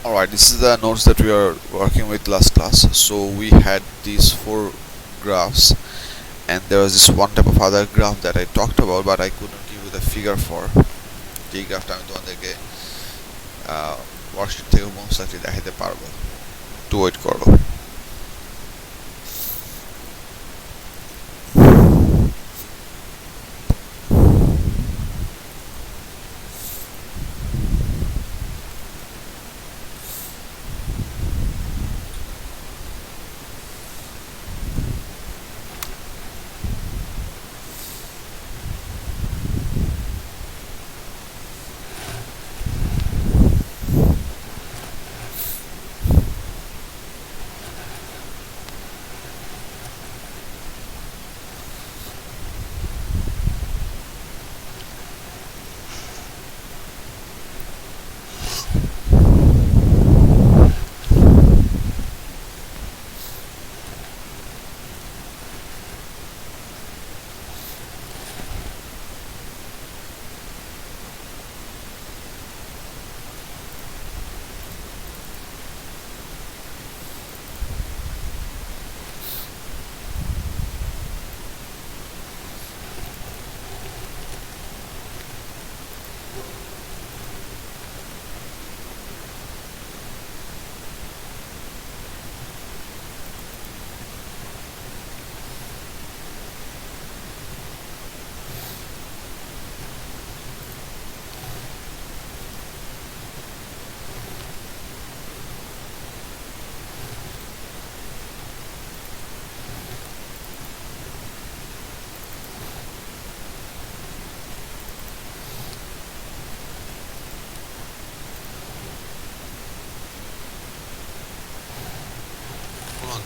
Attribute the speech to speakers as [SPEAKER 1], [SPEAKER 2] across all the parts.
[SPEAKER 1] Alright, this is the notes that we are working with last class. So we had these four graphs, and there was this one type of other graph that I talked about, but I couldn't give you the figure for. যে গ্রাফটা আমি তোমাদেরকে worksheet থেকে most likely দেখাতে পারবো। একটু wait করো।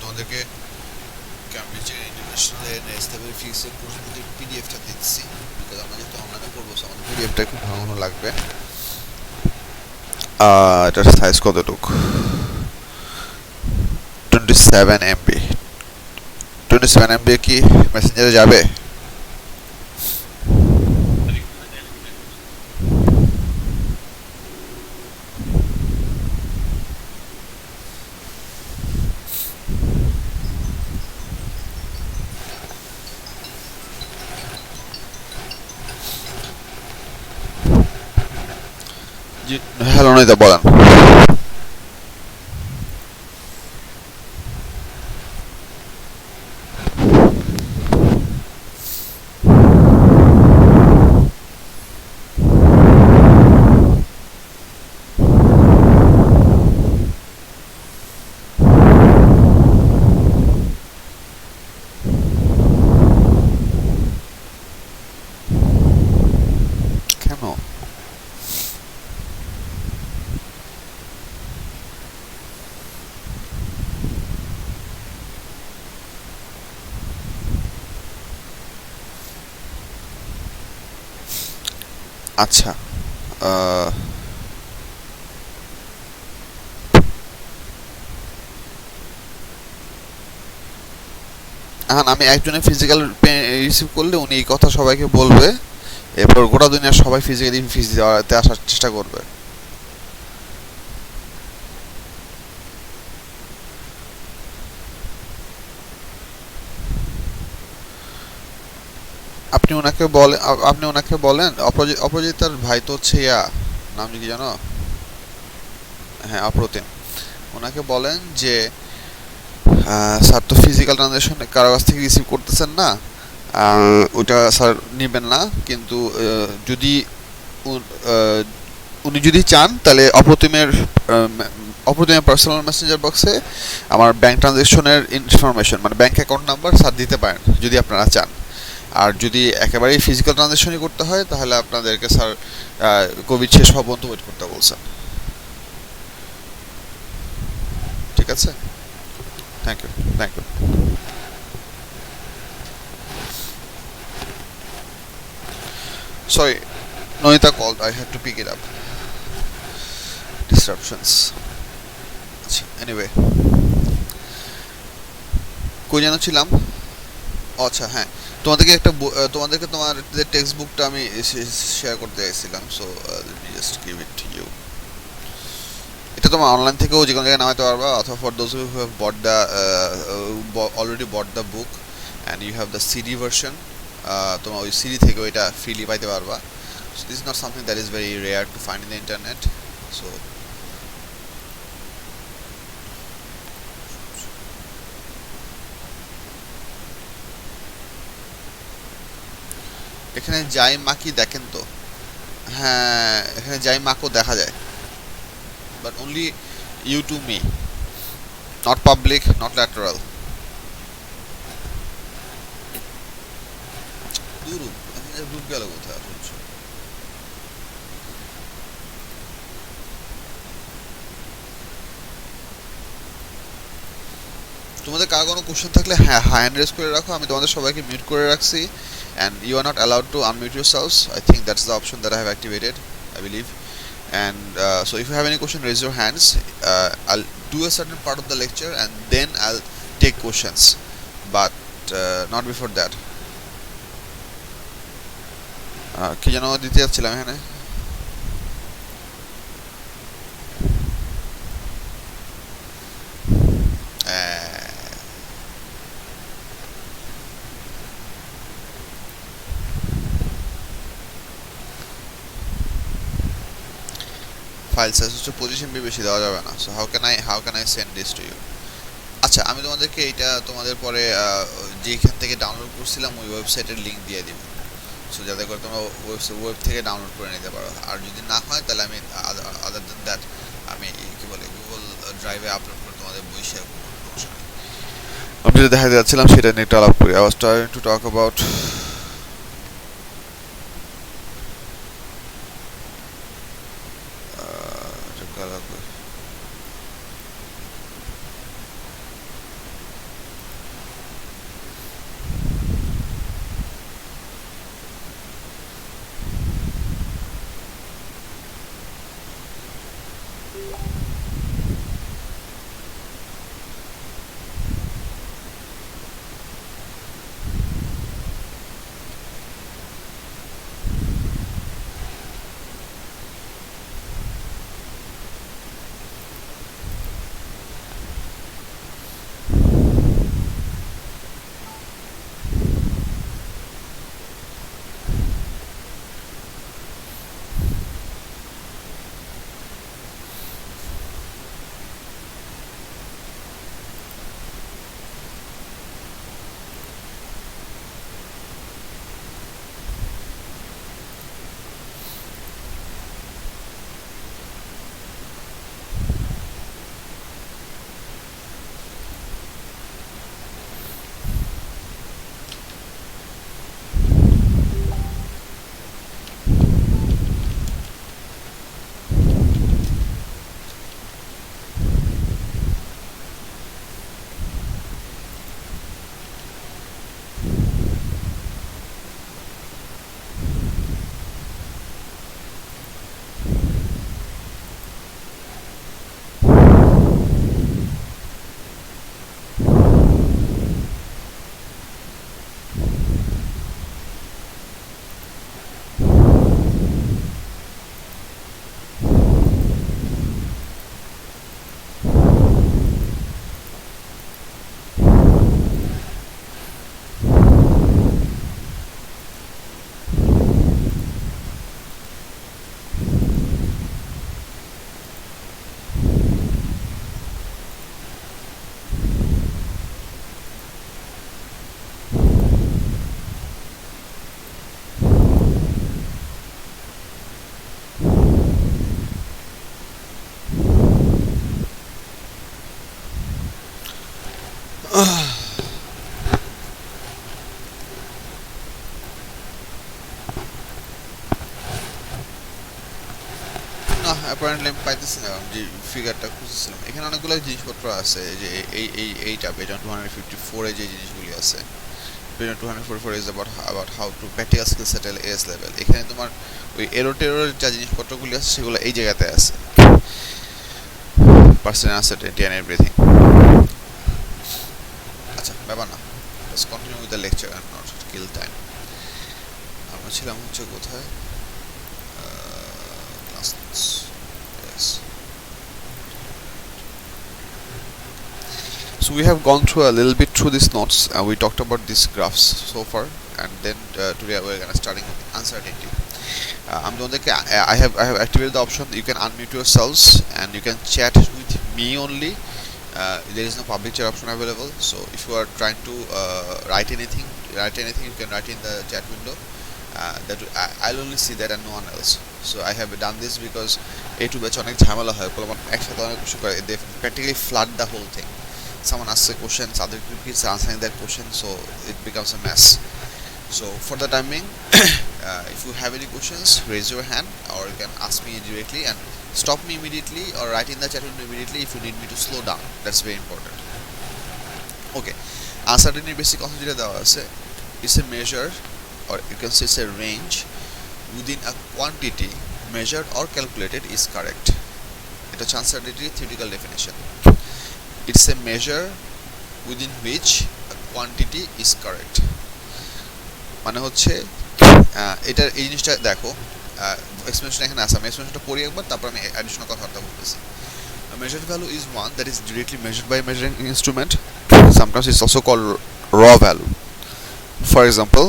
[SPEAKER 1] তোমাদেরকে ক্যামব্রিজের ইন্টারন্যাশনাল নেস্টেবল ফিক্সের কোর্সের পিডিএফটা দিচ্ছি, বিকজ আমরা যেহেতু অনলাইনে করবো আমাদের পিডিএফটা একটু ঘন ঘন লাগবে। এটার সাইজ কতটুকু? 27 MB। 27 MB কি মেসেঞ্জারে যাবে? হ্যালো নয়দা, বলেন। কেন? আচ্ছা, এখন আমি একজনের ফিজিক্যাল রিসিভ করলে উনি এই কথা সবাইকে বলবে, এরপর গোটা দুনিয়ার সবাই ফিজিক্যালি ফিজ দেওয়াতে আসার চেষ্টা করবে। আপনি ওনাকে বলেন অপরাজিতার ভাই তো হচ্ছে নাম কি জানো? হ্যাঁ, অপ্রতিম। ওনাকে বলেন যে স্যার তো ফিজিক্যাল ট্রানজাকশন কারো কাছ থেকে রিসিভ করতেছেন না, ওটা স্যার নেবেন না, কিন্তু যদি উনি যদি চান তাহলে অপ্রতিমের পার্সোনাল মেসেঞ্জার বক্সে আমার ব্যাংক ট্রানজাকশনের ইনফরমেশন মানে ব্যাংক অ্যাকাউন্ট নাম্বার স্যার দিতে পারেন যদি আপনারা চান। আর যদি একেবারেই ফিজিক্যাল ট্রানজাকশনই করতে হয় তাহলে আপনাদেরকে স্যার কোভিড শেষ হওয়া পর্যন্ত ওয়েট করতে বলছেন। ঠিক আছে, thank you, thank you. Sorry, Nonita called. I had to pick it up. Disruptions. Anyway, কই যেন ছিলাম? আচ্ছা, হ্যাঁ, তোমাদেরকে তোমাদের টেক্সট বুকটা আমি শেয়ার করতে চাইছিলাম, so just give it to you. এটা তোমার অনলাইন থেকেও যে কোনো জায়গায় নামাতে পারবা, অথবা for those who have bought the already bought the book and you have the CD version, তোমার ওই সিডি থেকেও এটা ফ্রিলি পাইতে পারবা। So this is not something that is very rare to find in the internet. সো এখানে যাই মাকি দেখেন তো, হ্যাঁ এখানে যাই মাকও দেখা যায়, but only you to me, not public, not lateral. দূর গ্রুপ গেল কোথায় অথচ। তোমাদের কার কোনো কোশ্চেন থাকলে হ্যাঁ হ্যান্ড রেজ করে রাখো, আমি তোমাদের সবাইকে মিউট করে রাখছি, and you are not allowed to unmute yourselves. I think that's the option that I have activated, I believe. And so if you have any question, raise your hands. I'll do a certain part of the lecture and then I'll take questions, but not before that. কি যেন দিতে যাচ্ছিলাম এখানে, file size হচ্ছে 25 MB, বেশি দেওয়া যাবে না। So how can I send this to you? আচ্ছা আমি তোমাদেরকে এইটা তোমাদের পরে যেখান থেকে ডাউনলোড করছিলাম ওই ওয়েবসাইটের লিংক দিয়ে দিব, সো যাতে করে তোমরা ওয়েব থেকে ডাউনলোড করে নিতে পারো। আর যদি না হয় তাহলে আমি আদার দেন দ্যাট আমি কি বলে গুগল ড্রাইভে আপলোড করে তোমাদের বই শেয়ার করবো, সমস্যা নেই। আমি যেটা দেখাতে যাচ্ছিলাম সেটা নিয়ে একটু আলাপ করি। I was trying to talk about apparently আমি পাইতেছি না যে ফিগারটা খুঁজেছিলাম। এখানে অনেকগুলো জিনিসপত্র আছে, যে এইটা পেজ 254 এ যে জিনিসগুলি আছে, page 244 is about how to practical skill set S level. এখানে তোমার ওই এরোর যা জিনিসপত্রগুলি আছে সেগুলো এই জায়গাতে আছে, পার্সোনাল আনসার্টেনিটি এন্ড এভরিথিং। আচ্ছা ব্যাপার না, let's continue with the lecture and not kill time. আমরা ছিলাম হচ্ছে কোথায়, class, yes So we have gone through a little bit through these notes. We talked about these graphs so far, and then today we're gonna starting with uncertainty. I'm doing the I have activated the option. You can unmute yourselves and you can chat with me only. There is no public chat option available. So if you are trying to write anything, you can write in the chat window. I'll only see that and no one else. So I have done this because A2 batch অনেক ঝামেলা হয় একসাথে অনেক কিছু করে they practically flood the whole thing. Someone asks a question, other kids are answering that question, so it becomes a mess. So for the time being, if you have any questions, raise your hand or you can ask me directly and stop me immediately or write in the chat window immediately if you need me to slow down. That's very important. Okay, uncertainty basic concept যেটা দেওয়া আছে, it's a measure or you can say it's a range within a quantity measured or calculated is correct. It's a uncertainty theoretical definition. It's a measure within which a quantity is correct. মানে হচ্ছে এটার এই জিনিসটা দেখো explanation এখানে আছে আমি এক্সপ্লেনেশনটা পড়ি একবার তারপর আমি অ্যাডিশনাল কথাবার্তা বলতেছি A measured value is one that is directly measured by a measuring instrument. Sometimes it's also called raw value. For example,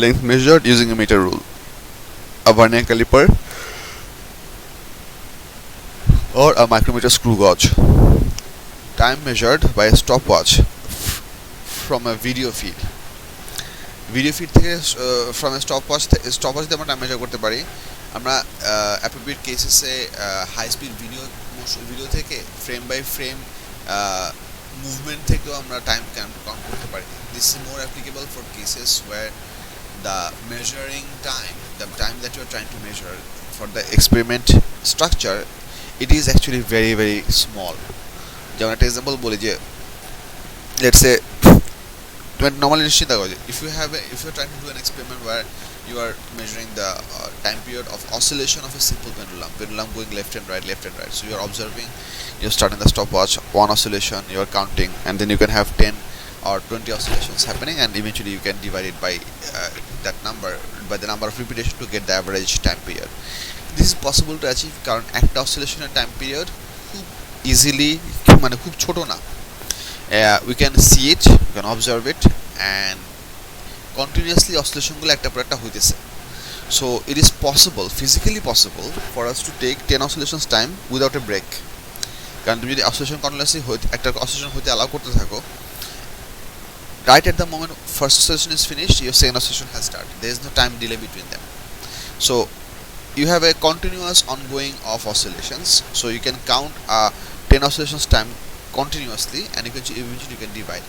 [SPEAKER 1] length measured using a meter rule, a vernier caliper, or a micrometer screw gauge. Time measured by a stopwatch from a video feed. Video feed থেকে from a stopwatch দিয়ে আমরা time measure করতে পারি আমরা appropriate কেসেসে high speed video থেকে frame by frame movement থেকেও আমরা টাইম কাউন্ট করতে পারি this is more applicable for cases where the measuring the time that you are trying to measure for the experiment structure it is actually very very small যেমন একটা example বলি যে let's say normally if you are trying to do an experiment where you are measuring the time period of oscillation of a simple pendulum going left and right so you are observing, you're starting the stopwatch, one oscillation, you are counting, and then you can have 10 or 20 oscillations happening and eventually you can divide it by that number by the number of repetition to get the average time period. This is possible to achieve কারণ একটা oscillation time period খুব easily মানে খুব ছোট না we can see it, we can observe it and continuously oscillation গুলো একটা পর একটা হইতেছে so it is possible, physically possible for us to take 10 oscillations time without a break কারণ তুমি যদি oscillation continuously একটা oscillation হইতে allow করতে থাকো right at the moment first oscillation is finished your second oscillation has started, there is no time delay between them so you have a continuous ongoing of oscillations so you can count 10 oscillations time continuously and eventually you can divide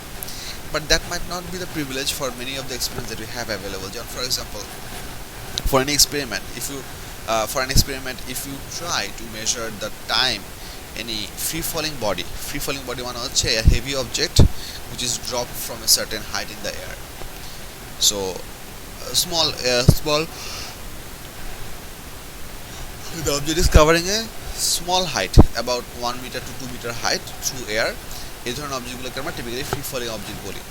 [SPEAKER 1] but that might not be the privilege for many of the experiments that we have available. For example, for an experiment if you try to measure the time any free falling body মানে হচ্ছে a heavy object which is dropped from a certain height in the air so small the object is covering a small height about 1 meter to 2 meter height through air এই ধরনের অবজেক্টগুলোকে আমরা typically free falling object বলি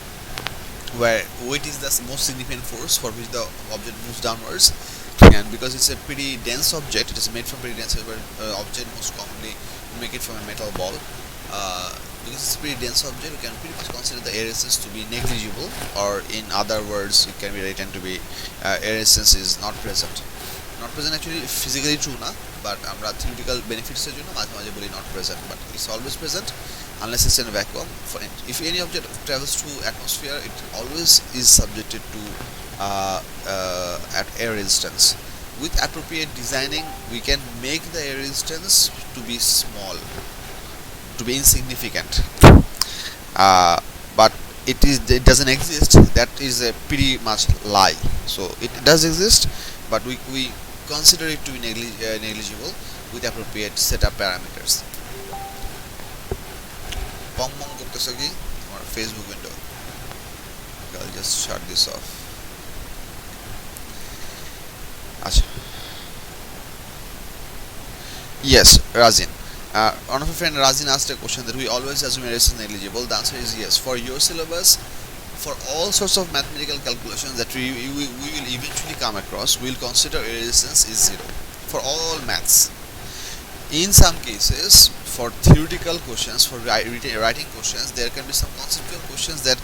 [SPEAKER 1] where weight is the most significant force for which the object moves downwards and because it's a pretty dense object it is made from pretty dense object most commonly make it from a metal ball because it's a pretty dense object we can pretty much consider the air resistance to be negligible or in other words it can be written to be air resistance is not present actually physically true na but আমরা theoretical benefits এর জন্য মাঝে মাঝে বলি not present but it's always present unless it's in a vacuum if any object travels through atmosphere it always is subjected to at air resistance with appropriate designing we can make the air resistance to be small to be insignificant but it doesn't exist that is a pretty much lie so it does exist but we consider it to be negligible with appropriate setup parameters pong করতেছো কি তোমার Facebook window I'll just shut this off আচ্ছা yes Razin one of my friend Razin asked a question that we always assume air resistance negligible the answer is yes for your syllabus for all sorts of mathematical calculations that we will eventually come across we will consider air resistance is zero for all maths in some cases for theoretical questions, for writing questions, there can be some conceptual questions that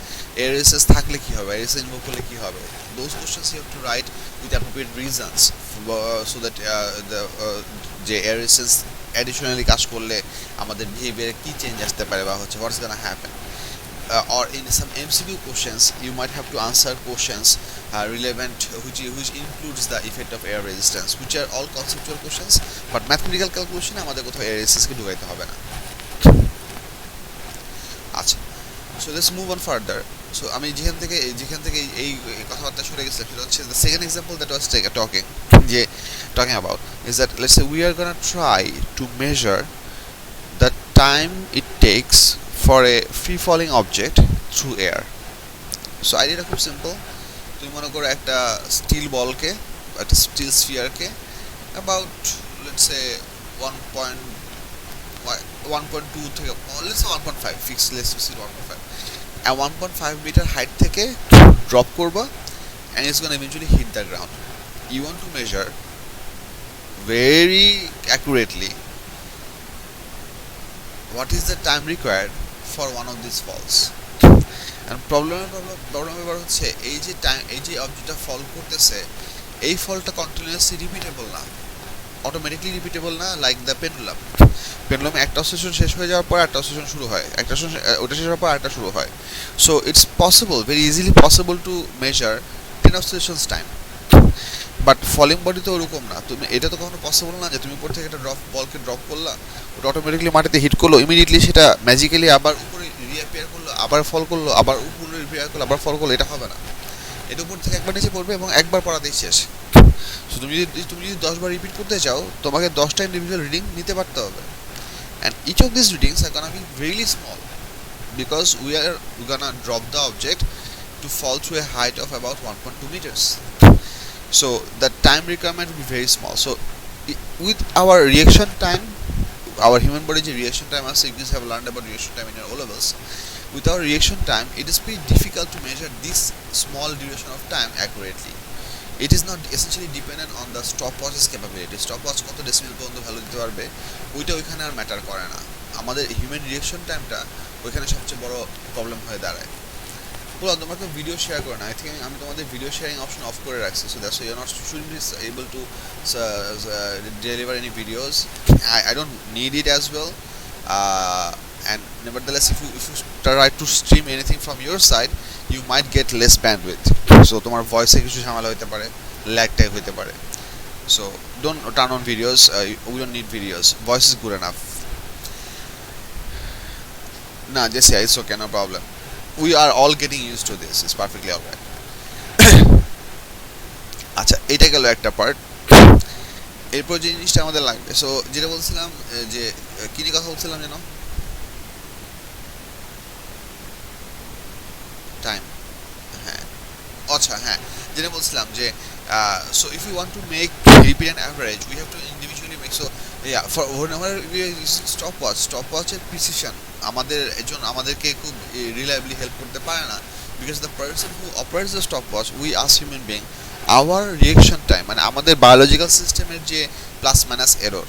[SPEAKER 1] ARSS থাকলে কি হবে, ARSS invoke করলে কি হবে. Those questions you have to write with appropriate reasons so that যে ARSS additionally কাজ করলে আমাদের বিহেভিয়ারে কি চেঞ্জ আসতে পারে বা হচ্ছে what's gonna happen. Or in some MCQ questions you might have to answer questions relevant which includes the effect of air resistance, which are all conceptual questions, but mathematical calculation আমাদের কোথাও air resistance কে ঢুকাইতে হবে না. আচ্ছা, so let's move on further. So আমি যেখান থেকে এই কথাবার্তা শুরু গেছে সেটা হচ্ছে the second example that was talking about is that let's say we are going to try to measure the time it takes for a free falling object through air. So আইডিয়াটা খুব সিম্পল. তুমি মনে করো একটা still বলকে, একটা still স্ফিয়ারকে about let's say 1.2 থেকে let's say 1.5 fixed, let's say 1.5 and 1.5 meter height থেকে drop করবা and it's going to eventually hit the ground. You want to measure very accurately what is the time required for one of these falls. And problem এবার হচ্ছে এই যে অবজেক্টটা ফল করতেছে, এই ফলটা continuously repeatable না, অটোমেটিকলি রিপিটেবল না, লাইক দ্য পেন্ডুলামে একটা অসিলেশন শেষ হয়ে যাওয়ার পর একটা অসিলেশন শুরু হয়, একটা ওটা শেষ হওয়ার পর একটা শুরু হয়. So it's possible, very easily possible to measure 10 oscillations time. But falling body তো ওরকম না. তুমি এটা তো কখনো পসিবল না যে তুমি উপর থেকে একটা বলকে ড্রপ করলা, ওটা অটোমেটিকলি মাটিতে হিট করলো, ইমিডিয়েটলি সেটা ম্যাজিক্যালি আবার উপরে রিঅ্যাপিয়ার করলো, আবার ফল করলো, আবার উপরে রিঅ্যাপিয়ার করলো, আবার ফল করলো. এটা হবে না. এটা উপর থেকে একবার নিচে পড়বে এবং একবার পড়াতেই শেষ. সো তুমি যদি 10 বার রিপিট করতে চাও, তোমাকে 10টা ইন্ডিভিজুয়াল রিডিং নিতে পারতে হবে. And each of these readings are gonna be really small because we are gonna drop the object to fall through a height of about 1.2 meters. So the time requirement will be very small. So with our reaction time, our human body's reaction time, as you guys have learned about reaction time in your O levels, with our reaction time it is pretty difficult to measure this small duration of time accurately. It is not essentially dependent on the stopwatch's capability. Stopwatch কত decimal পর্যন্ত value দিতে পারবে ওইটা ওইখানে আর matter করে না. আমাদের human reaction টাইমটা ওইখানে সবচেয়ে বড় প্রবলেম হয়ে দাঁড়ায়. বলো তোমরা তো ভিডিও শেয়ার করো না. আই থিঙ্ক আমি তোমাদের ভিডিও শেয়ারিং অপশন অফ করে রাখছি. So that's you are not should be able to deliver any videos. I don't need it as well. And nevertheless if you try to stream anything from your side you might get less bandwidth. So তোমার ভয়েসে কিছু ঝামেলা হতে পারে, lag tag হতে পারে. So don't turn on videos. We don't need videos. Voice is good enough. Nah, just yeah, it's okay, no problem. We are all getting used to this. It's perfectly alright. আচ্ছা, এটা গেল একটা part. এরপর যে জিনিসটা আমাদের লাগবে, so যেটা বলছিলাম যে কি নিয়ে কথা বলছিলাম যেন, টাইম. হ্যাঁ, আচ্ছা হ্যাঁ, যেটা বলছিলাম যে so if we want to make repeat and average we have to individually make. So yeah, for whenever we are using stopwatch এর precision আমাদেরকে খুব reliably help করতে পারে না, because the person who operates the stopwatch, we as human being, our reaction time মানে আমাদের biological সিস্টেমের যে প্লাস মাইনাস এরর,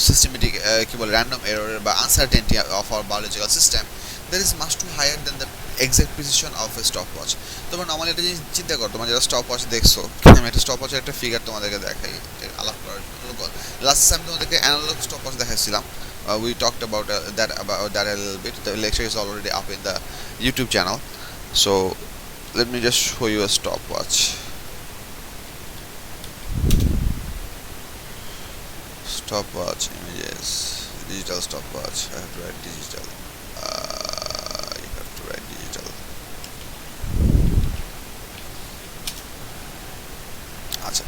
[SPEAKER 1] সিস্টেমেটিক কি বলে র্যান্ডম এরর বা uncertainty of our biological system, that is much too higher than the exact precision of a stopwatch. তোমরা normally একটা জিনিস চিন্তা করো, তোমরা যারা স্টপওয়াচ দেখছো, আমি একটা স্টপওয়াচের একটা ফিগার তোমাদেরকে দেখাই আলাপ করার জন্য. লাস্ট টাইম তোমাদেরকে অ্যানালগ স্টপওয়াচ দেখাইছিলাম. We talked about that a little bit. The lecture is already up in the YouTube channel. So let me just show you a stopwatch. Stopwatch images, digital stopwatch. I have to write digital. You have to write digital. Achha.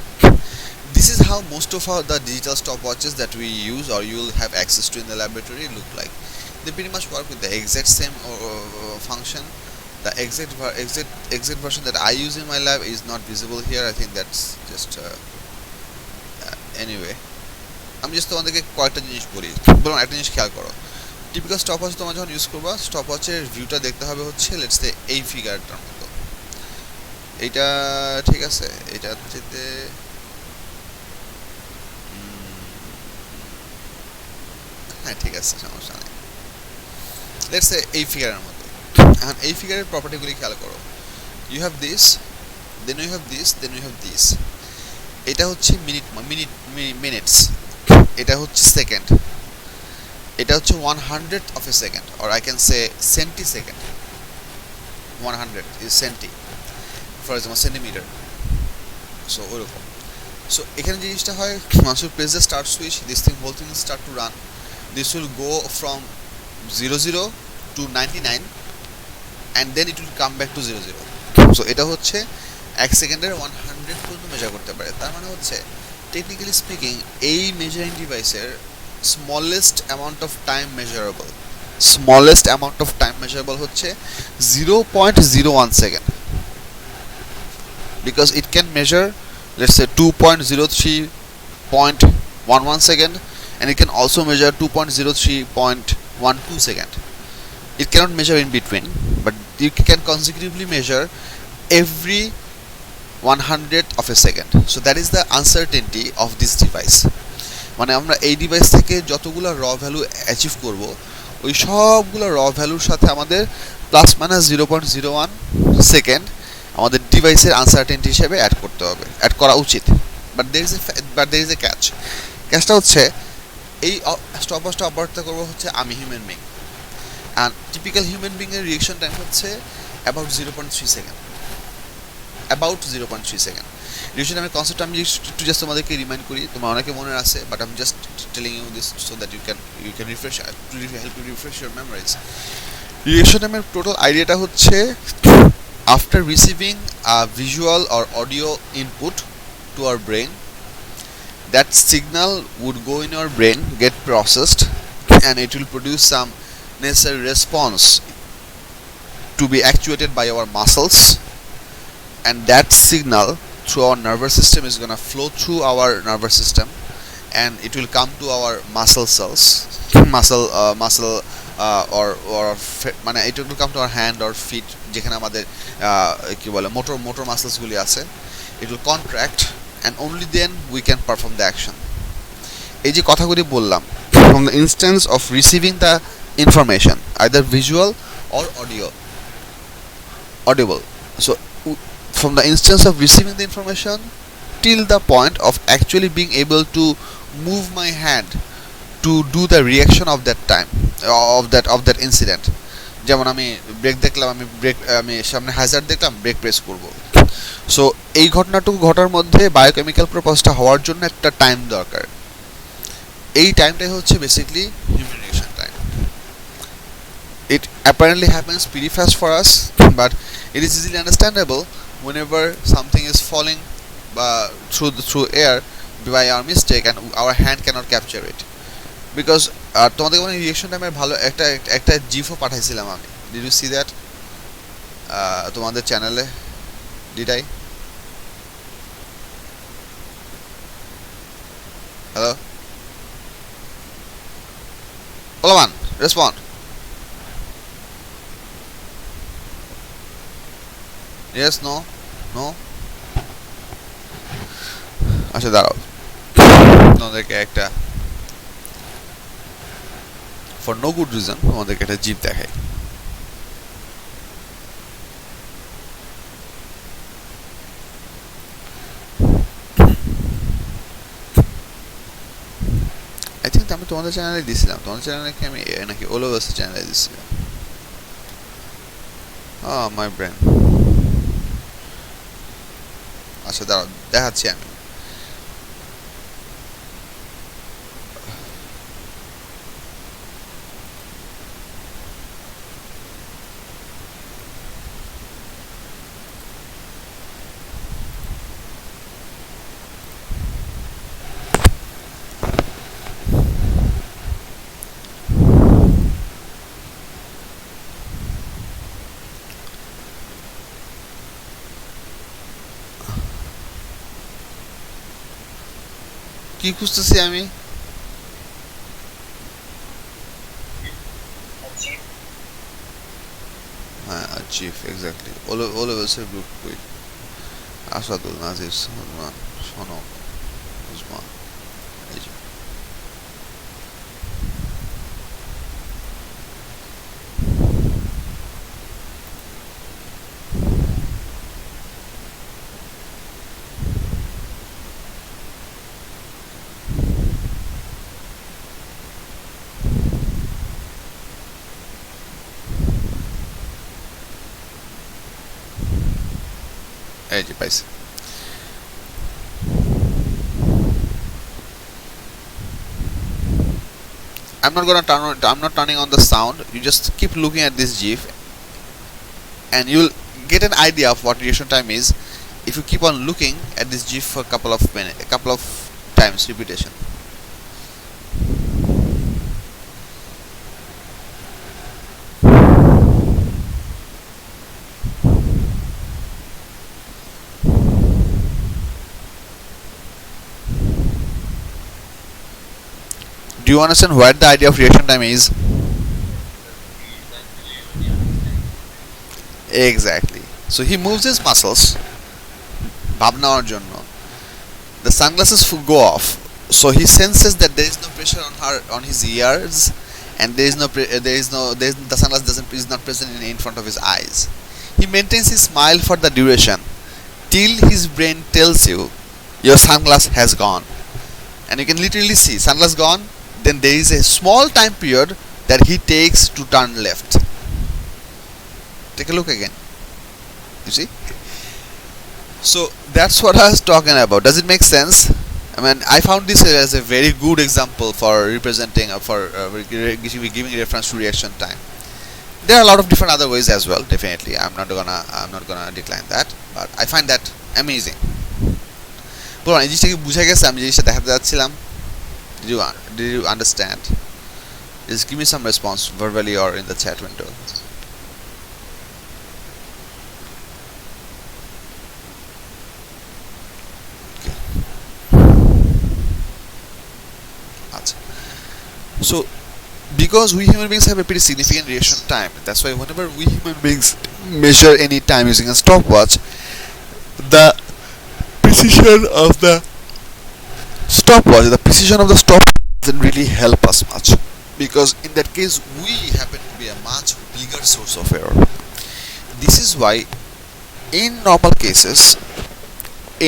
[SPEAKER 1] This is how most of the digital stopwatches that we use or you will have access to in the laboratory look like. They pretty much work with the exact same function. The exact version that I use in my lab is not visible here. I think that's just anyway. আমি just তোমাদেরকে কয়েকটা জিনিস বলি. বলুন একটা জিনিস খেয়াল করো, টিপিক্যাল স্টপওয়াচ তোমরা যখন ইউজ করবা, স্টপওয়াচের ভিউটা দেখতে হবে হচ্ছে লেটস সে এই ফিগারটার মতো. এইটা ঠিক আছে, এটা যেতে হ্যাঁ ঠিক আছে, সমস্যা নেই। লেটস সে এই ফিগারের মতো, এখন এই ফিগারের প্রপার্টিগুলি খেয়াল করো। You have this, then you have this, then you have this. এটা হচ্ছে মিনিটস, এটা হচ্ছে সেকেন্ড, এটা হচ্ছে 100th of a second, or I can say centisecond. 100 is centi, for example centimeter. So ওরকম। সো এখানে যে জিনিসটা হয়, once you press the start switch, this whole thing will start to run. This will go from 00 to 99 and then it will come back to 00. So এটা হচ্ছে 1 সেকেন্ডের 100 পর্যন্ত measure করতে পারে। তার মানে হচ্ছে টেকনিক্যালি স্পিকিং এই মেজারিং ডিভাইসের smallest amount of time measurable, smallest amount of time measurable হচ্ছে 0.01 second, because it can measure, let's say 2.03.11 second, and it can also measure 2.03.12 second. It cannot measure in between, but you can consecutively measure every 100th of a second. So that is the uncertainty of this device. মানে আমরা এই device থেকে যতগুলো র value achieve করব, ওই সবগুলো র ভ্যালুর সাথে আমাদের প্লাস মাইনাস 0.01 সেকেন্ড আমাদের ডিভাইসের আনসার্টেনটি হিসেবে অ্যাড করতে হবে, অ্যাড করা উচিত। But there is a catch. ক্যাচটা হচ্ছে এই স্টপওয়াচটা অপারেট করবো হচ্ছে আমি human being, and typical human বিংয়ের রিয়েকশন টাইম হচ্ছে about 0.3 second, about 0.3 second. Reaction টাইমের কনসেপ্ট আমি একটু জাস্ট তোমাদেরকে রিমাইন্ড করি, তোমার অনেকে মনে আছে, বাট আমি just telling you this so that you can refresh, to help you refresh your memories. Reaction টাইমের টোটাল আইডিয়াটা হচ্ছে, after receiving a visual or audio input to our brain, that signal would go in our brain, get processed, and it will produce some necessary response to be actuated by our muscles, and that signal through our nervous system is going to flow through our nervous system, and it will come to our muscle cells, muscle or মানে it will come to our hand or feet, যেখানে আমাদের কি বলে motor মাসলসগুলি আছে। it will contract and only then we can perform the action. এই যে কথাগুলি বললাম, from the instance of receiving the information, either visual or audible. So from the instance of receiving the information till the point of actually being able to move my hand to do the reaction of that time, of that incident. যেমন আমি break দেখলাম, আমি সামনে Hazard দেখলাম, break press করব। So এই ঘটনাটুকু ঘটার মধ্যে বায়োকেমিক্যাল প্রসেসটা হওয়ার জন্য একটা টাইম দরকার। এই টাইমটাই হচ্ছে basically human reaction time. It apparently happens pretty fast for us, but it is easily understandable whenever something is falling through air by our mistake and our hand cannot capture it. Because তোমাদের মানে reaction টাইমের ভালো একটা জিফও পাঠাইছিলাম আমি। Did you see that তোমাদের চ্যানেলে? Did I? Hello ওলামান, respond. Yes, no, no. আচ্ছা দাঁড়াও, তোমাদেরকে একটা for no good reason তোমাদেরকে একটা জিপ দেখাই। আই থিঙ্ক আমি তোমাদের চ্যানেলে দিছিলাম, তোমাদের চ্যানেলে কি আমি নাকি ওলোভাস চ্যানেলে দিছিলাম? My brain. আচ্ছা দাঁড়াও, দেখাচ্ছি আমি। কি খুঁজতেছি আমি? হ্যাঁ, চিফ, এক্স্যাক্টলি। ওলোভাসের গ্রুপ কুইট, আসাদুল, নাজির, সালমান, সনক, উসমান, এই যে এই যে পাইছি I'm not turning on the sound. You just keep looking at this GIF and you'll get an idea of what reaction time is if you keep on looking at this GIF for a couple of times repetition. Do you understand what the idea of reaction time is? Exactly. So he moves his muscles ভাবনা নেওয়ার জন্য. The sunglasses go off, so he senses that there is no pressure on his ears, and the sunglass is not present in front of his eyes. He maintains his smile for the duration till his brain tells you your sunglass has gone, and you can literally see sunglass gone. Then there is a small time period that he takes to turn left. Take a look again. You see? So that's what I was talking about. Does it make sense? I mean, I found this as a very good example for representing for giving reference to reaction time. There are a lot of different other ways as well. Definitely, I'm not gonna decline that, but I find that amazing. বলুন এই জিনিসটা কি বুঝে গেছে আমি জিনিসটা দেখাতে যাচ্ছিলাম? Did you understand? Just give me some response verbally or in the chat window. So because we human beings have a pretty significant reaction time, that's why whenever we human beings measure any time using a stopwatch, the precision of the stopwatch doesn't really help us much, because in that case we happen to be a much bigger source of error. This is why in normal cases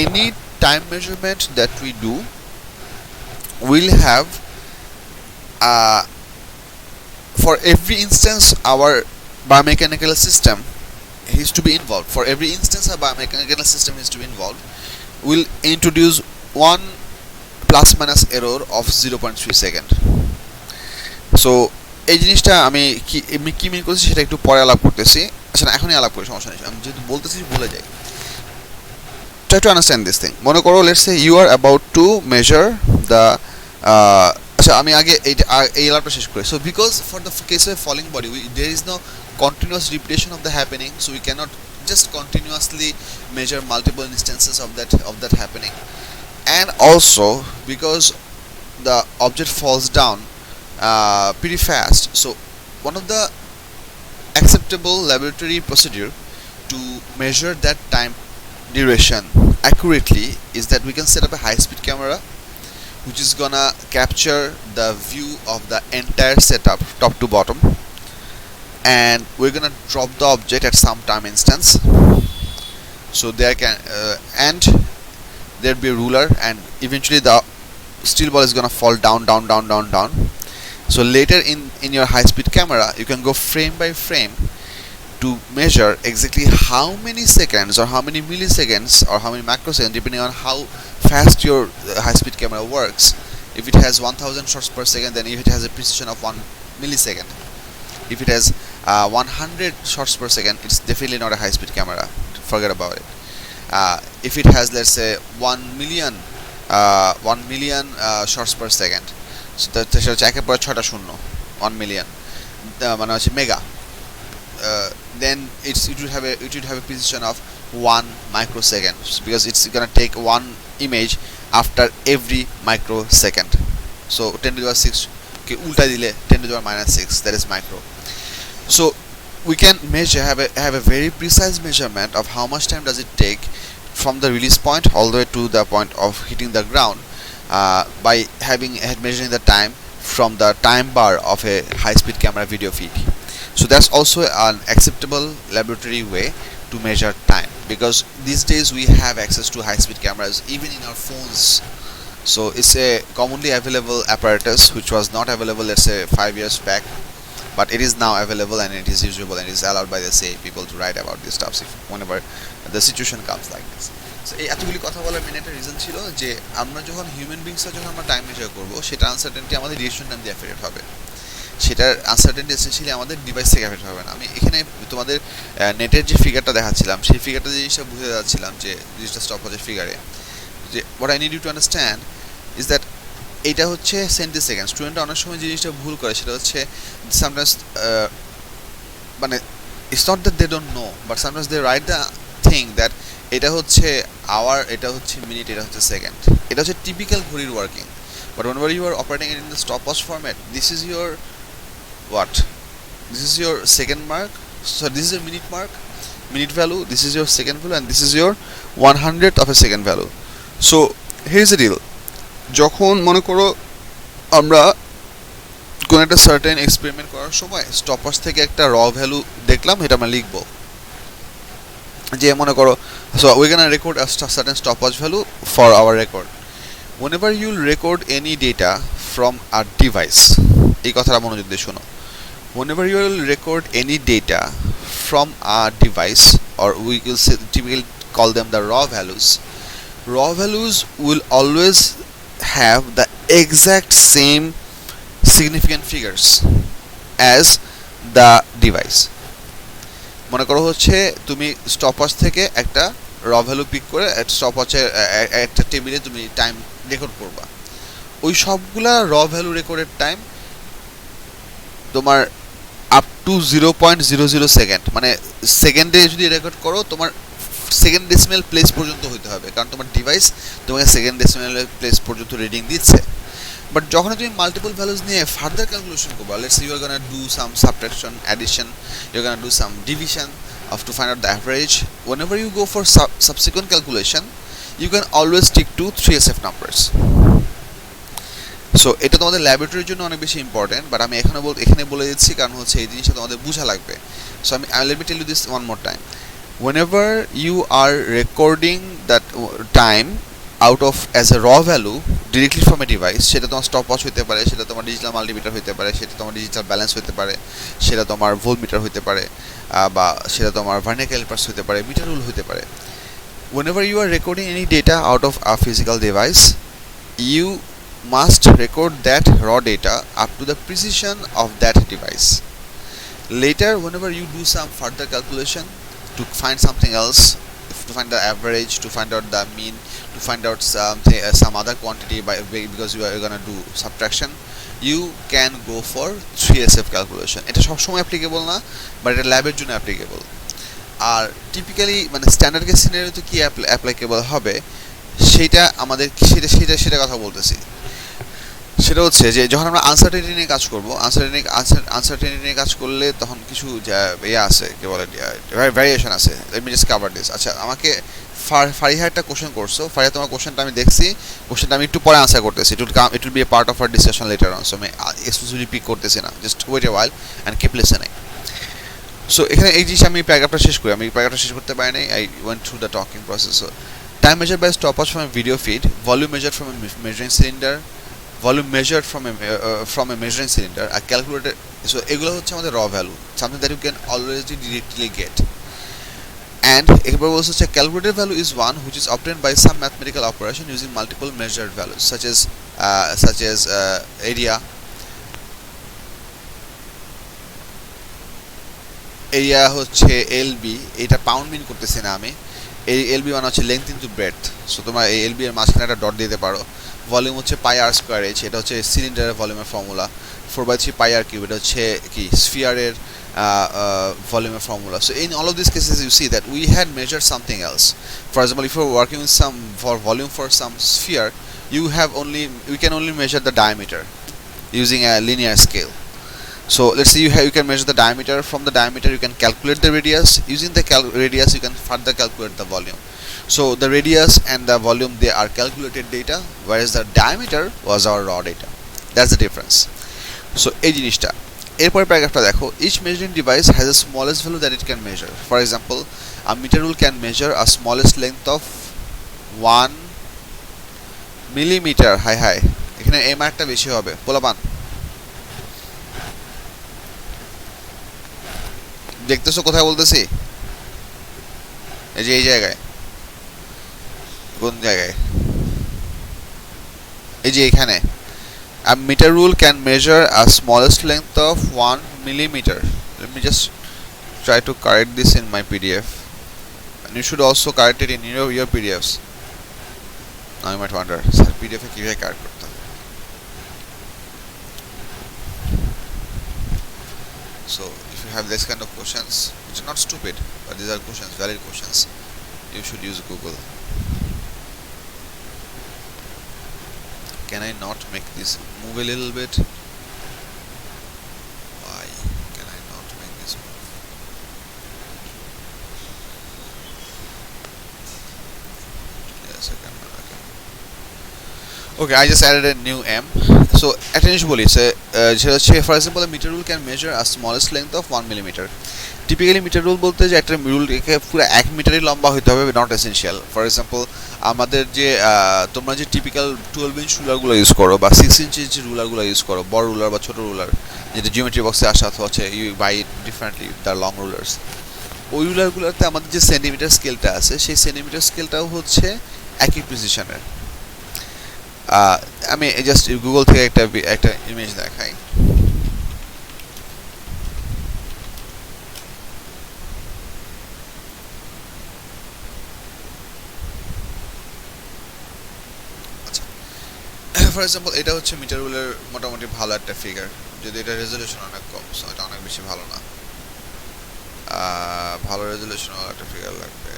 [SPEAKER 1] any time measurement that we do will have for every instance our biomechanical system is to be involved. For every instance our biomechanical system is to be involved, we'll introduce one plus minus error of 0.3 second. So এই জিনিসটা আমি কি মিন করছি সেটা একটু পরে আলাপ করতেছি। আচ্ছা এখনই আলাপ করি, সমস্যা নেই, আমি যেহেতু বলতেছি ভুলে যাই। Try to understand this thing. মনে করো let's say you are about to measure the আচ্ছা আমি আগে এই আলাপটা শেষ করি। So because for the case of falling body there is no continuous repetition of the happening, so we cannot just continuously measure multiple instances of that happening. And also because the object falls down pretty fast, so one of the acceptable laboratory procedure to measure that time duration accurately is that we can set up a high-speed camera which is gonna capture the view of the entire setup top to bottom, and we're gonna drop the object at some time instance, so there can and there'll be a ruler, and eventually the steel ball is gonna fall down. So later in your high-speed camera you can go frame by frame to measure exactly how many seconds or how many milliseconds or how many microseconds, depending on how fast your high-speed camera works. If it has 1000 shots per second, then if it has a precision of 1 millisecond. If it has 100 shots per second, it's definitely not a high-speed camera. Forget about it. If it has, let's say, 1 million shots per second, so সেটা হচ্ছে একের পরে 6টা শূন্য, 1 million মানে হচ্ছে mega, then it would have a precision of 1 microsecond, because it's gonna take one image after every microsecond. So 10 to the power 6 কে উল্টা দিলে 10 to the power minus 6, that is micro. So we can have a very precise measurement of how much time does it take from the release point all the way to the point of hitting the ground by measuring the time from the time bar of a high-speed camera video feed. So that's also an acceptable laboratory way to measure time, because these days we have access to high-speed cameras even in our phones. So it's a commonly available apparatus which was not available, let's say, 5 years back. but it is now available and it is usable and it is allowed by the say people to write about these stuffs if whenever the situation comes like this. So এই এতগুলি কথা বলার main একটা reason ছিল যে আমরা যখন human বিংসরা যখন আমরা টাইম মেজার করবো সেটা আনসার্টেনটি আমাদের ডিরেকশন টাইম দিয়ে অ্যাফেক্টেড হবে, সেটার আনসার্টেনটি এসেন্সিয়ালি আমাদের ডিভাইস থেকে অ্যাফেক্ট হবে না। আমি এখানে তোমাদের নেটের যে ফিগারটা দেখাচ্ছিলাম সেই ফিগারটা জিনিসটা বুঝে যাচ্ছিলাম যে জিনিসটা স্টপ হচ্ছে ফিগারে, যে what I need you to understand is that এইটা হচ্ছে সেন্টিসেকেন্ড। স্টুডেন্টরা অনেক সময় জিনিসটা ভুল করে, সেটা হচ্ছে সামটাইমস মানে it's not that they don't know, but sometimes they write the thing that এটা হচ্ছে আওয়ার, এটা হচ্ছে মিনিট, এটা হচ্ছে সেকেন্ড। এটা হচ্ছে টিপিক্যাল ঘড়ির working. But whenever you are operating in the stopwatch format, this is your what? This is your second mark. So this is your minute value. This is your second value, and this is your 100th of a second value. So here's the deal. যখন মনে করো আমরা কোন একটা certain experiment করার সময় stopwatch থেকে একটা র ভ্যালু দেখলাম, এটা আমরা লিখবো যে মনে করো so we're gonna record a certain stopwatch value for our record. Whenever you'll record any data from a device, এই কথাটা মনোযোগ দিয়ে শোনো, whenever you will record any data from a device, or we will say, typically call them the raw values will always have the exact same significant figures as the device. মনে করো হচ্ছে তুমি stopwatch থেকে একটা র value pick করে স্টপওয়াচের একটা টেবিলে তুমি টাইম রেকর্ড করবা, ওই সবগুলা র ভ্যালু রেকর্ডের টাইম তোমার আপ টু 0.00 সেকেন্ড, মানে সেকেন্ডে যদি রেকর্ড করো তোমার সেকেন্ড ডেসিমেল প্লেস পর্যন্ত হইতে হবে, কারণ তোমার ডিভাইস তোমাকে সেকেন্ড ডেসিমেল প্লেস পর্যন্ত রিডিং দিচ্ছে। বাট যখন তুমি মাল্টিপল ভ্যালুজ নিয়ে ফার্দার ক্যালকুলেশন করবা, let's say you are gonna do some subtraction, addition, you are gonna do some division of to find out the average. Whenever you go for subsequent calculation, you can always stick to 3SF numbers. So এটা তোমাদের ল্যাবরেটরির জন্য অনেক বেশি important, but আমি এখানে বলে দিচ্ছি কারণ হচ্ছে এই জিনিসটা তোমাদের বোঝা লাগবে। So let me tell you this one more time. Whenever you are recording that time out of as a raw value directly from a device, সেটা তোমার স্টপওয়াচ হতে পারে, সেটা তোমার ডিজিটাল মাল্টিমিটার হতে পারে, সেটা তোমার ডিজিটাল ব্যালেন্স হতে পারে, সেটা তোমার ভোল্টমিটার হতে পারে, বা সেটা তোমার ভার্নিয়ার ক্যালিপার্স হতে পারে, মিটার রুল হতে পারে। Whenever you are recording any data out of a physical device, you must record that raw data up to the precision of that device. Later, whenever you do some further calculation to find something else, to find the average, to find out the mean, to find out some other quantity because you are going to do subtraction, you can go for 3SF calculation. এটা সবসময় applicable না, but এটা ল্যাবের জন্য applicable. আর typically মানে standard case সিনারিওতে কি applicable হবে সেটা আমাদের সেটা কথা বলতেছি। সেটা হচ্ছে যে যখন আমরা আনসার্টেনিটি নিয়ে কাজ করবো, আনসার্টেনিটি নিয়ে কাজ করলে তখন কিছু ইয়ে আছে, কি বলে ভ্যারিয়েশন আছে। Let me just cover this. আচ্ছা, আমাকে ফারিহা একটা কোশ্চেন করছো, ফারিহা তোমার কোশ্চেনটা আমি দেখছি, কোশ্চেনটা আমি একটু পরে আনসার করতেছি, it will be a part of our discussion later on. So আমি এক্সক্লুসিভলি পিক করতেছি না, just wait a while and keep listening. So এখানে এই জিনিস আমি প্যারাগ্রাফটা শেষ করি, আমি প্যারাগ্রাফটা শেষ করতে পারি নাই, I went through the talking process. Time measured by stopwatch from a video feed, volume measured from a measuring cylinder, volume measured from a measuring cylinder, a calculator. So এগুলো হচ্ছে আমাদের raw value, something that you can always directly get. And এবার বলছে হচ্ছে calculated value is one which is obtained by some mathematical operation using multiple measured values such as area হচ্ছে LB, এটা pound মিন করতেছি না আমি, এই LB মানে হচ্ছে লেন্থ ইনটু ব্রেডথ। সো তোমরা এই LB এর মাঝখানে একটা ডট দিতে পারো। ভলিউম হচ্ছে পাই আর স্কোয়ার এইচ, এটা হচ্ছে সিলিন্ডারের ভলিউমের ফর্মুলা। 4/3 পাই আর কিউব, এটা হচ্ছে কি স্ফিয়ারের ভলিউমের formula. So in all of this cases you see that we had measured something else. For example, if you are working with some for volume for some sphere, you can only measure the diameter using a linear scale. So let's say you can measure the diameter. From the diameter you can calculate the radius. Using the radius you can further calculate the volume. So the radius and the volume, they are calculated data, whereas the diameter was our raw data. That's the difference. So এই জিনিসটা এরপর প্যারাগ্রাফটা দেখো, each measuring device has a smallest value that it can measure. For example, a meter rule can measure a smallest length of 1 millimeter. এখানে এই মার্কটা বেশি হবে, পোলাপান দেখতেছো কোথায় বলতেছি? এই যে এই জায়গায়। কোন জায়গায়? এই যে এখানে। A meter rule can measure a smallest length of 1 millimeter. Let me just try to correct this in my PDF. And you should also correct it in your PDFs. Now you might wonder, sir, PDF এ কিভাবে correct করতে হবে? So if you have this kind of questions, which are not stupid, but these are questions, valid questions, you should use Google. Can I not make this move a little bit? Why can I not make this move? Yes, I can. Okay, I just added a new M. So একটা জিনিস বলি যেটা হচ্ছে for example metre rule can measure a smallest length of 1 millimetre. Typically metre rule বলতে যে একটা rule পুরো 1 মিটারই লম্বা হতে হবে, নট এসেনশিয়াল। ফর এক্সাম্পল আমাদের যে তোমরা যে টিপিক্যাল 12 ইঞ্চ রুলারগুলো ইউজ করো বা 6 ইঞ্চের যে রুলারগুলো ইউজ করো, বড় রুলার বা ছোট রুলার, যেটা জিওমেট্রি বক্সে আসা হচ্ছে you by differently the long rulers, ওই রুলারগুলোতে আমাদের যে সেন্টিমিটার স্কেলটা আছে সেই সেন্টিমিটার স্কেলটাও হচ্ছে একই প্রিসিশনের। আমি জাস্ট গুগল থেকে একটা ইমেজ দেখাই। আচ্ছা, ফর এক্সাম্পল এটা হচ্ছে মিটার রুলের মোটামুটি ভালো একটা ফিগার, যদি এটা রেজলিউশন অনেক কম, সো এটা অনেক বেশি ভালো না। ভালো রেজলিউশন একটা ফিগার লাগবে।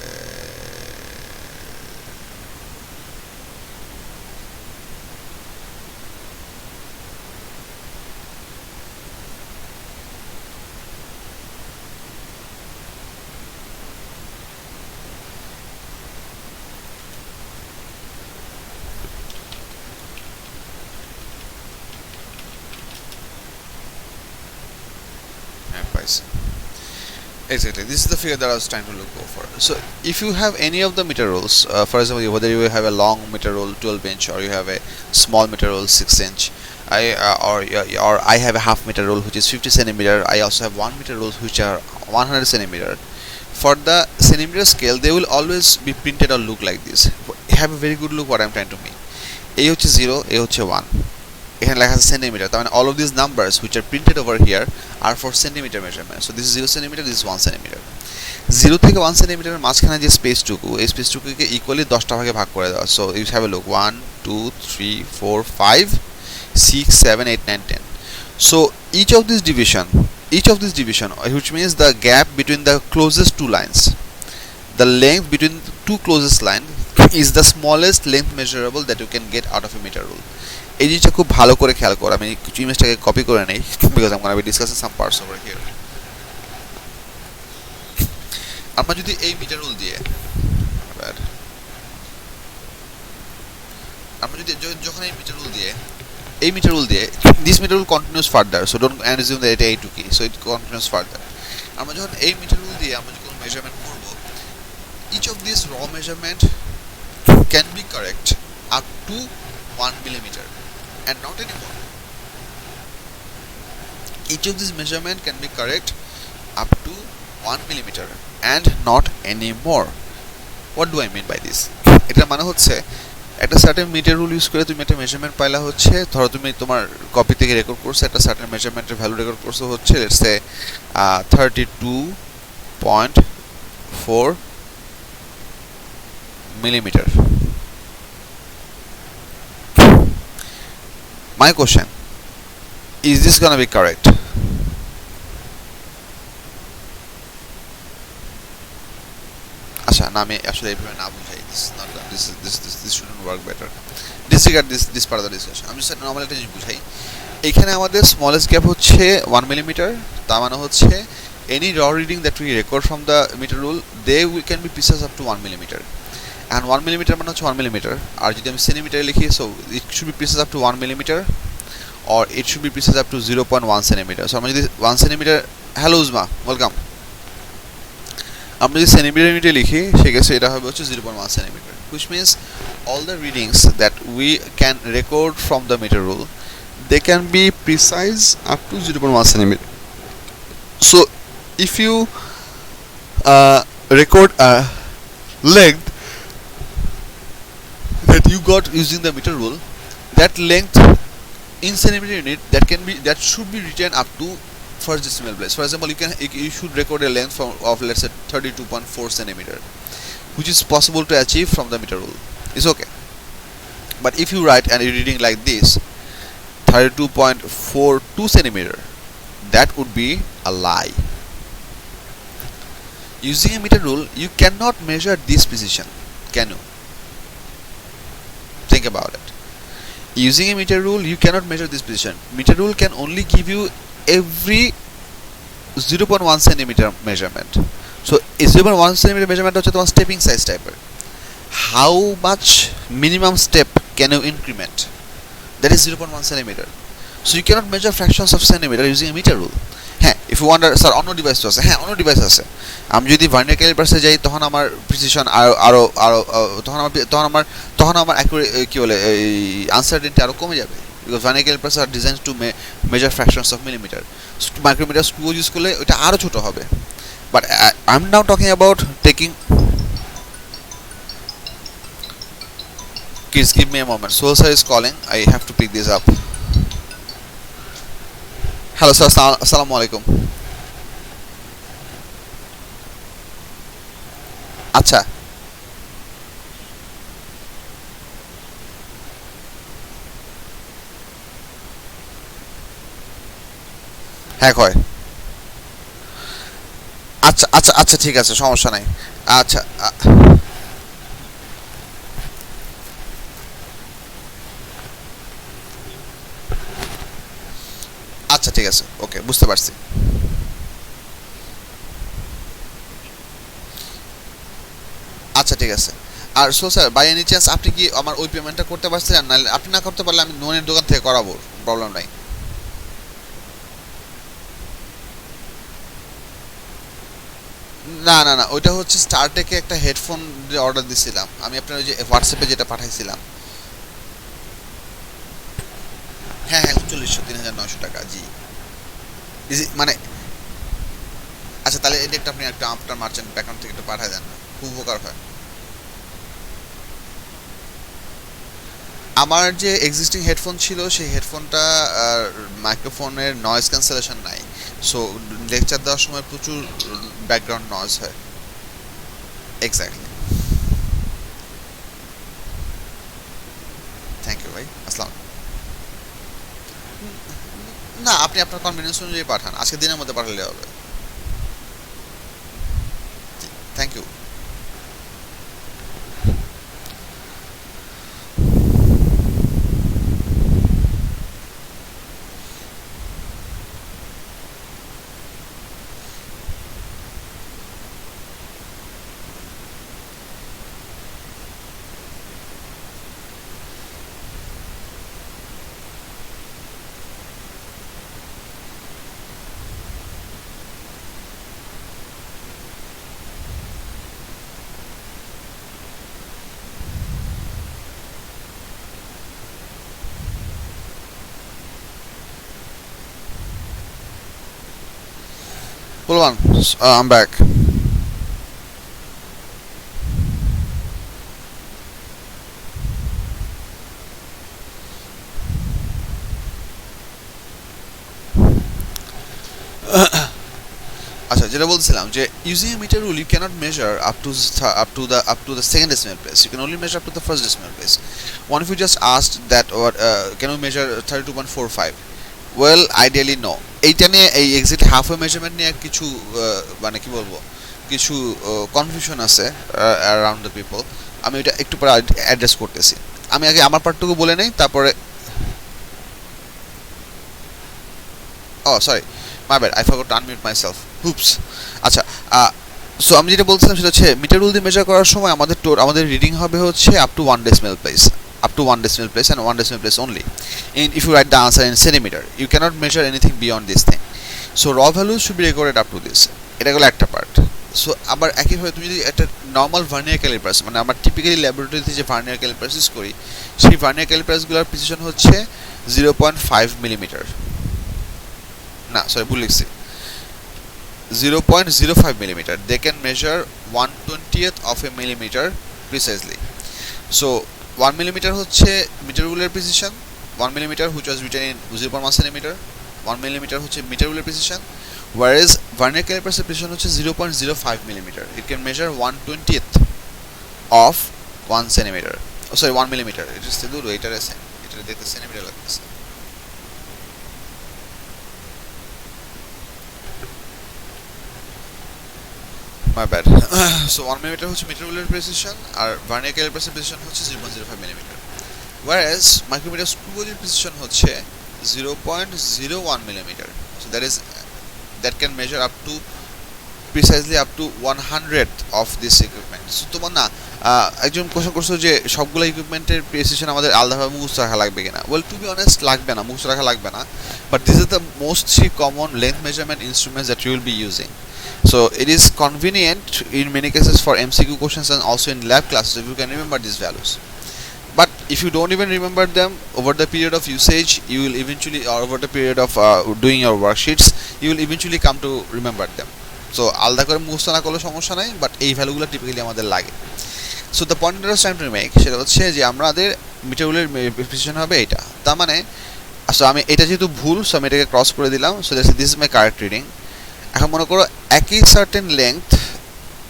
[SPEAKER 1] Exactly, this is the figure that I was trying to look for. So if you have any of the meter rules, for example, whether you have a long meter rule 12 inch or you have a small meter rule 6 inch, or I have a half meter rule which is 50 centimeter, I also have 1 meter rules which are 100 centimeter. For the centimeter scale, they will always be printed or look like this. Have a very good look what I'm trying to mean. A হচ্ছে 0, A হচ্ছে 1, এখানে লেখা আছে centimetre, তার মানে all of these numbers which are printed over here are for centimeter measurement. So this is 0 centimeter, this is 1 centimeter. 0 থেকে 1 সেন্টিমিটারের মাঝখানে যে স্পেসটুকু, এই স্পেসটুকুকে ইকুয়ালি 10টা ভাগে ভাগ করে দেওয়া। So you have a look 1 2 3 4 5 6 7 8 9 10. So each of this division which means the gap between the closest two lines, the length between the two closest lines is the smallest length measurable that you can get out of a meter rule. এই জিনিসটা খুব ভালো করে খেয়াল করো। আমি কিছু ইমেজটাকে copy করে নেই because I'm going to be discussing some parts over here. আমরা যদি এই মিটার রুল দিয়ে যখন এই মিটার রুল দিয়ে this meter rule continues further, so don't assume that এটা এইটুকুই, so it continues further. আমরা যখন এই মিটার রুল দিয়ে আমরা যখন মেজারমেন্ট করব, each of these raw measurement can be correct up to 1 millimeter and not anymore. Each of these measurement can be correct up to 1 millimeter and not anymore. What do I mean by this? এটা মানে হচ্ছে একটা certain metre rule use করে তুমি একটা measurement পাইলা হচ্ছে, ধরো তুমি তোমার কপি থেকে রেকর্ড করছো একটা সার্টেন মেজারমেন্টের ভ্যালু রেকর্ড করছো হচ্ছে let's say 32.4 millimeter. My question, is this gonna be correct? আচ্ছা না, আমি আসলে এইভাবে না বুঝাই, this shouldn't work better. Disregard this part of the discussion. আমি জাস্ট নরমাল একটা জিনিস বুঝাই। এখানে আমাদের স্মলেস্ট গ্যাপ হচ্ছে 1 মিলিমিটার, তার মানে হচ্ছে any raw reading that we record from the meter rule, we can be precise up to 1 millimeter. And 1 millimeter মানে হচ্ছে 1 millimeter, আর যদি আমি সেন্টিমিটারে লিখি, so it should be precise up to 1 millimeter or it should be precise up to 0.1 centimeter. So আমরা যদি 1 centimeter, hello উজমা, welcome, আমরা যদি সেন্টিমিটারে লিখি সেক্ষেত্রে এটা হবে হচ্ছে 0.1 centimeter, which means all the readings that we can record from the meter rule, they can be precise up to 0.1 centimeter. So if you record a length that you got using the meter rule, that length in centimeter unit that should be written up to first decimal place. For example, you should record a length of let's say 32.4 centimeter, which is possible to achieve from the meter rule. It's okay. But if you write and you're reading like this 32.42 centimeter, that would be a lie. Using a meter rule, you cannot measure this precision, can you? Think about it. Using a meter rule, you cannot measure this precision. Meter rule can only give you every 0.1 centimeter measurement. So a 0.1 centimeter measurement হচ্ছে তোমার stepping size টাইপের. How much minimum step can you increment? That is 0.1 centimeter. So you cannot measure fractions of centimeter using a meter rule. হ্যাঁ, if you wonder sir অন্য device তো আছে, হ্যাঁ অন্য device আছে। আমি যদি ভার্নিয়ার ক্যালিপার্সে যাই তখন আমার প্রিসিশন আরো তখন আমার কি বলে এই আনসার্টেনিটি আরো কমে যাবে, because vernier callipers are design to measure fractions of millimetre. Micrometer screw use করলে ওটা আরো ছোট হবে। But I am now talking about taking Kids, give me a moment. Soul sir is calling. I have to pick this up. Hello sir, assalamu alaikum. আচ্ছা, হ্যাঁ কয়। আচ্ছা আচ্ছা আচ্ছা ঠিক আছে, সমস্যা নাই। আচ্ছা আচ্ছা ঠিক আছে, ওকে বুঝতে পারছি। আচ্ছা ঠিক আছে। আর so sir, by any chance আপনি কি আমার ওই পেমেন্টটা করতে পারছিলেন? না আপনি না করতে পারলে আমি নোনের দোকান থেকে করাবো, প্রবলেম নাই। না না না, ওইটা হচ্ছে স্টারটেকে একটা হেডফোন অর্ডার দিছিলাম আমি, আপনার ওই যে হোয়াটসঅ্যাপে যেটা পাঠাইছিলাম। হ্যাঁ হ্যাঁ, 3900 টাকা, জি। মানে আচ্ছা, তাহলে এটা একটা আপনি একটা আপনার মার্চেন্ট অ্যাকাউন্ট থেকে একটু পাঠিয়ে দেন, খুব উপকার হয়। আমার যে এক্সিস্টিং হেডফোন ছিল সেই হেডফোনটা মাইক্রোফোনের নয়েজ ক্যান্সেলেশন নাই, সো লেকচার দেওয়ার সময় প্রচুর ব্যাকগ্রাউন্ড নয়েজ হয়। এক্স্যাক্টলি। থ্যাংক ইউ ভাই, আসসালাম। না, আপনি আপনার কনভিনিয়েন্স অনুযায়ী পাঠান, আজকে দিনের মধ্যে পাঠালে হবে। Thank you. Hold on, I'm back. আচ্ছা, যেটা বলছিলাম যে using a metre rule you can't measure up to the second decimal place, you can only measure up to the first decimal place. One if you just asked that what can you measure 32.45, well ideally no. এইটা নিয়ে এই exactly half way measurement নিয়ে কিছু মানে কি বলবো, কিছু confusion আছে অ্যারাউন্ড দ্য পিপল। আমি এটা একটু পরে অ্যাড্রেস করতেছি। আমি আগে আমার পার্টটুকু বলে নেই, তারপরে sorry, my bad, I forgot to unmute myself, hoops. আচ্ছা, সো আমি যেটা বলছিলাম সেটা হচ্ছে মিটার রুল দিয়ে মেজার করার সময় আমাদের রিডিং হবে হচ্ছে up to 1 decimal place, up to 1 decimal place and 1 decimal place only. And if you write the answer in centimeter, you cannot measure anything beyond this thing. So raw values should be recorded up to this. এটা হলো একটা part. So আবার একইভাবে তুমি যদি একটা normal vernier callipers, মানে আমরা টিপিক্যালি ল্যাবরেটরিতে যে ভার্নিয়ার ক্যালিপার্স ইউজ করি, সেই ভার্নিয়ার ক্যালিপার্সগুলোর প্রিসিশন হচ্ছে 0.5 মিলিমিটার, না সরি ভুল লিখছি, 0.05 millimeter. They can measure 1/20th of a millimeter precisely. So 1 millimeter হচ্ছে মিটার রুলের precision, 1 millimeter which was written in 0.1 centimeter, 1 millimeter হচ্ছে মিটার রুলের precision, whereas vernier caliper precision হচ্ছে 0.05 millimeter. It can measure 1/20th of 1 centimeter. Oh sorry, 1 millimeter. It is দূর এটার দেখতে centimetre লাগতেছে। My bad. So 1 millimeter হচ্ছে metre রুলের precision আর vernier ক্যালিপারের precision হচ্ছে 0.05 millimeter. Whereas micrometer screw gauge precision হচ্ছে 0.01 millimeter. So that can measure up to precisely up to 100th of this equipment. So তোমার না একজন কোশ্চেন করছো যে সবগুলো ইকুইপমেন্টের প্রিসিশন আমাদের আলাদাভাবে মুখস্থ রাখা লাগবে কিনা। ওয়েল টু বি অনেস্ট লাগবে না, মুখস্থ রাখা লাগবে না, but this is the most common length measurement instruments that you will be using. So it is convenient in many cases for MCQ questions and also in lab classes if you can remember these values. But if you don't even remember them over the period of usage, you will eventually, or over the period of doing your worksheets, you will eventually come to remember them. So আলাদা করে মুখস্থ না করলে সমস্যা নাই, but এই ভ্যালুগুলো typically আমাদের লাগে. So the point that time to make সেটা হচ্ছে যে আমাদের মিটারগুলোর প্রিসিশন হবে এটা। তার মানে সো আমি এটা যেহেতু ভুল, সো আমি এটাকে ক্রস করে দিলাম। So this is my correct reading. এখন মনে করো একই সার্টেন লেংথ,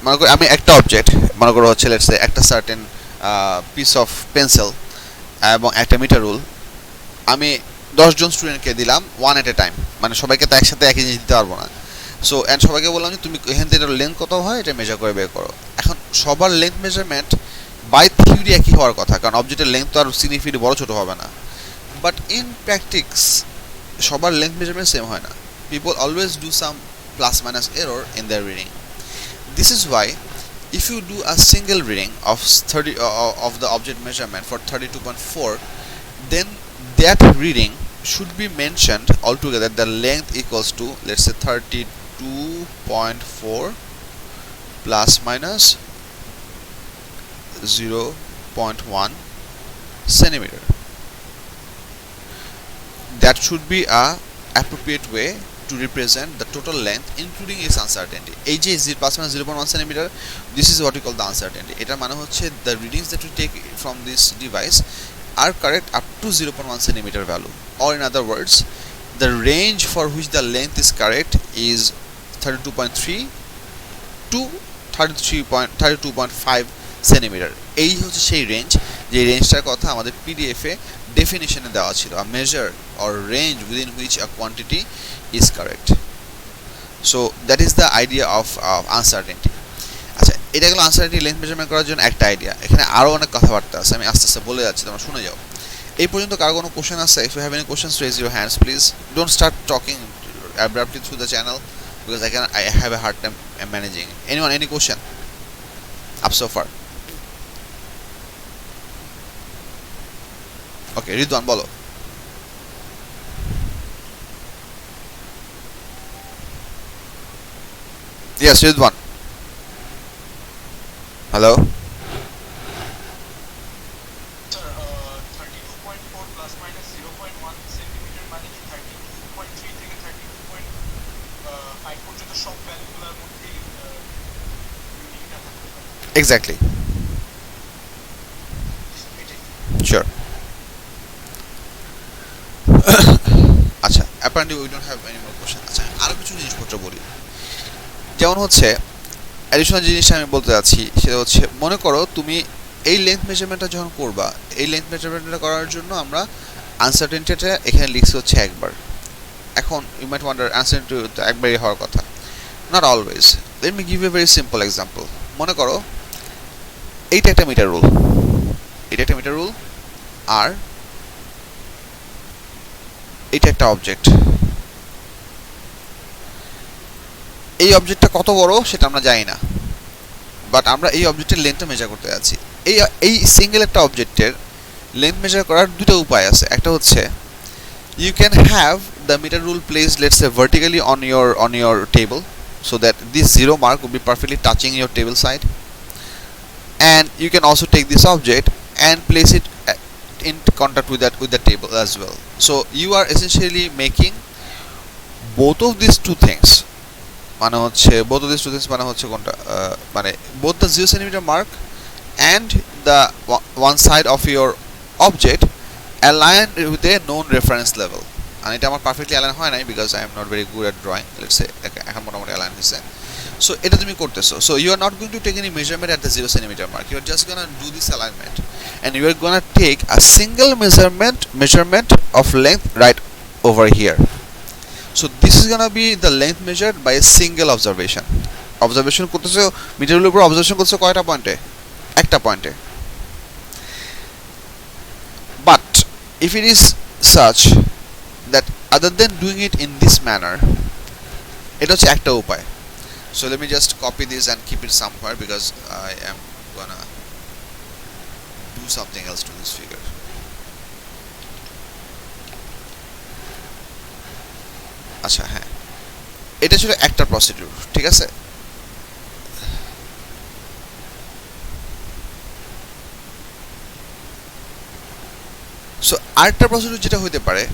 [SPEAKER 1] মনে করো আমি একটা অবজেক্ট মনে করো হচ্ছে লেটস সে একটা সার্টেন পিস অফ পেন্সিল এবং একটা মিটার রুল আমি 10 জন স্টুডেন্টকে দিলাম ওয়ান এট এ টাইম, মানে সবাইকে তো একসাথে একই জিনিস দিতে পারবো না। সো অ্যান্ড সবাইকে বললাম যে তুমি এখান থেকে এটার লেন্থ কত হয় এটা মেজার করে বের করো। এখন সবার লেন্থ মেজারমেন্ট বাই থিওরি একই হওয়ার কথা, কারণ অবজেক্টের লেন্থ তো আর সিগনিফিকেন্টলি বড় ছোটো হবে না, বাট ইন প্র্যাকটিক্স সবার লেন্থ মেজারমেন্ট সেম হয় না। People always do some plus minus error in their reading. This is why if you do a single reading of 30 of the object measurement for 32.4, then that reading should be mentioned altogether. The length equals to, let's say, 32.4 plus minus 0.1 centimeter. That should be a appropriate way to represent the total length including its uncertainty. এই যে plus minus 0.1 centimeter, this is what we call the uncertainty. এটা মানে হচ্ছে the readings that we take from this device are correct up to 0.1 centimeter value, or in other words the range for which the length is correct is 32.3 to 32.5 centimeter. এই হচ্ছে সেই range, যে রেঞ্জটার কথা আমাদের PDF এ ডেফিনিশনে দেওয়া ছিল, a measure or range within which a quantity is correct. So that is the idea of uncertainty. আচ্ছা, এটা গেল আনসার্টেনিটি লেন্থ মেজারমেন্ট করার জন্য একটা আইডিয়া। এখানে আরও অনেক কথাবার্তা আছে, আমি আস্তে আস্তে বলে যাচ্ছি, তোমরা শুনে যাও। এই পর্যন্ত কারো কোনো কোশ্চেন আছে? If you have any questions, raise your hands please. Don't start talking abruptly through the channel because I have a hard time managing. Anyone, any question up so far? Okay, Ridwan bolo. Yes, Ridwan. Hello.
[SPEAKER 2] Sir, 32.4 plus minus 0.1 centimeter মানে কি 32.3 থেকে 32.5 পর্যন্ত সব ভ্যালুগুলোর মধ্যে রিডিংটা থাকতে পারে।
[SPEAKER 1] Exactly. Sure. আচ্ছা, apparently we don't have any more questions. আচ্ছা, আরো কিছু জিনিসপত্র বলি। যেমন হচ্ছে অ্যাডিশনাল জিনিসটা আমি বলতে যাচ্ছি, সেটা হচ্ছে মনে করো তুমি এই লেন্থ মেজারমেন্টটা যখন করবা, এই লেন্থ মেজারমেন্টটা করার জন্য আমরা আনসার্টেনিটিটা এখানে লিখছি হচ্ছে একবার। এখন ইউ মাইট ওয়ান্ডার আনসার্টেনিটি তো একবারই হওয়ার কথা, not always. Let me give a very simple example. মনে করো এইটা একটা মিটার রুল, এটা একটা মিটার রুল, আর এটা একটা অবজেক্ট। এই অবজেক্টটা কত বড় সেটা আমরা জানি না, বাট আমরা এই অবজেক্টের লেন্থটা মেজার করতে যাচ্ছি। এই সিঙ্গেল একটা অবজেক্টের লেন্থ মেজার করার দুটো উপায় আছে। একটা হচ্ছে you can have the meter rule placed, let's say, vertically on your table, so that this zero mark will be perfectly touching your table side. And you can also take this object and place it in contact with the table as well. So you are essentially making both of these two things মানে হচ্ছে both of the students মানে হচ্ছে কোনটা মানে both the 0 centimeter mark and the one side of your object aligned with a known reference level. And এটা আমার perfectly align হয় নাই because I am not very good at drawing, let's say এখন মোটামুটি অ্যালাইন হয়েছে। So এটা তুমি করতেছো, so you are not going to take any measurement at the 0 centimeter mark, you are just gonna do this alignment and you are gonna take a single measurement of length right over here. So this is gonna be the length measured by a single observation করতেছো মিটারের উপর, observation করতেছো কয়টা পয়েন্টে? একটা পয়েন্টে। But if it is such that other than doing it in this manner, এটা হচ্ছে একটা উপায়। So let me just copy this and keep it somewhere because I am gonna do something else to this figure. আচ্ছা হ্যাঁ, এটা ছিল একটা procedure, ঠিক আছে। সো আরেকটা প্রসিডিউর যেটা হতে পারে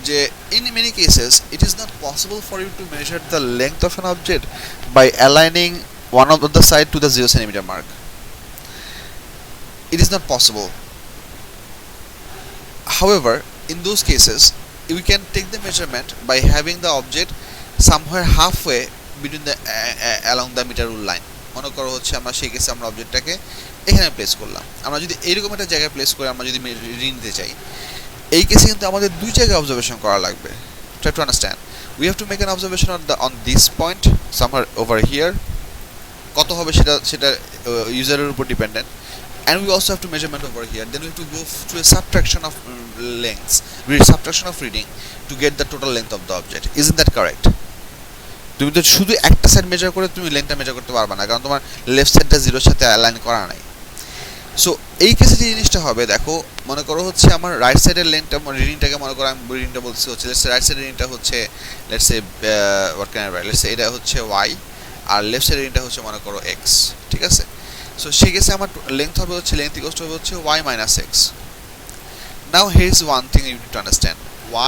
[SPEAKER 1] যে in many cases it is not possible for you to measure the length of an object by aligning one of the side to the 0 centimeter mark. It is not possible. However, in those cases we can take the measurement by having the object somewhere halfway between the along the meter rule line. মনে করো হচ্ছে আমরা সেই কেসে আমরা অবজেক্টটাকে এখানে place করলাম। আমরা যদি এইরকম একটা জায়গায় প্লেস করে আমরা যদি রিডিং নিতে চাই, এই কেসে কিন্তু আমাদের দুই জায়গায় অবজারভেশন করা লাগবে। Try to understand, we have to make an observation on this point সামহার over here, কত হবে সেটা ইউজারের উপর dependent, and we also have to measurement over here. Then we have to go to a subtraction of lengths, subtraction of reading to get the total length of the object. Isn't that correct? তুমি তো শুধু একটা side measure করে তুমি লেন্থটা measure করতে পারবে না, কারণ তোমার লেফট সাইডটা জিরোর সাথে অ্যালাইন করা নাই। সো এই কেসে যে জিনিসটা হবে, দেখো মনে করো হচ্ছে আমার রাইট সাইডের লেন্থটা রিডিংটাকে মনে করো আমি রিডিংটা বলছি হচ্ছে লেটস রাইট সাইডের রিডিংটা হচ্ছে let's say what can I right, let's say এটা হচ্ছে y আর লেফট সাইডের রিডিংটা হচ্ছে মনে করো x, ঠিক আছে। সো সেই কেসে আমার লেন্থ হবে হচ্ছে লেন্থ ইকুয়ালস টু হবে হচ্ছে y minus x. Now here is one thing you need to understand,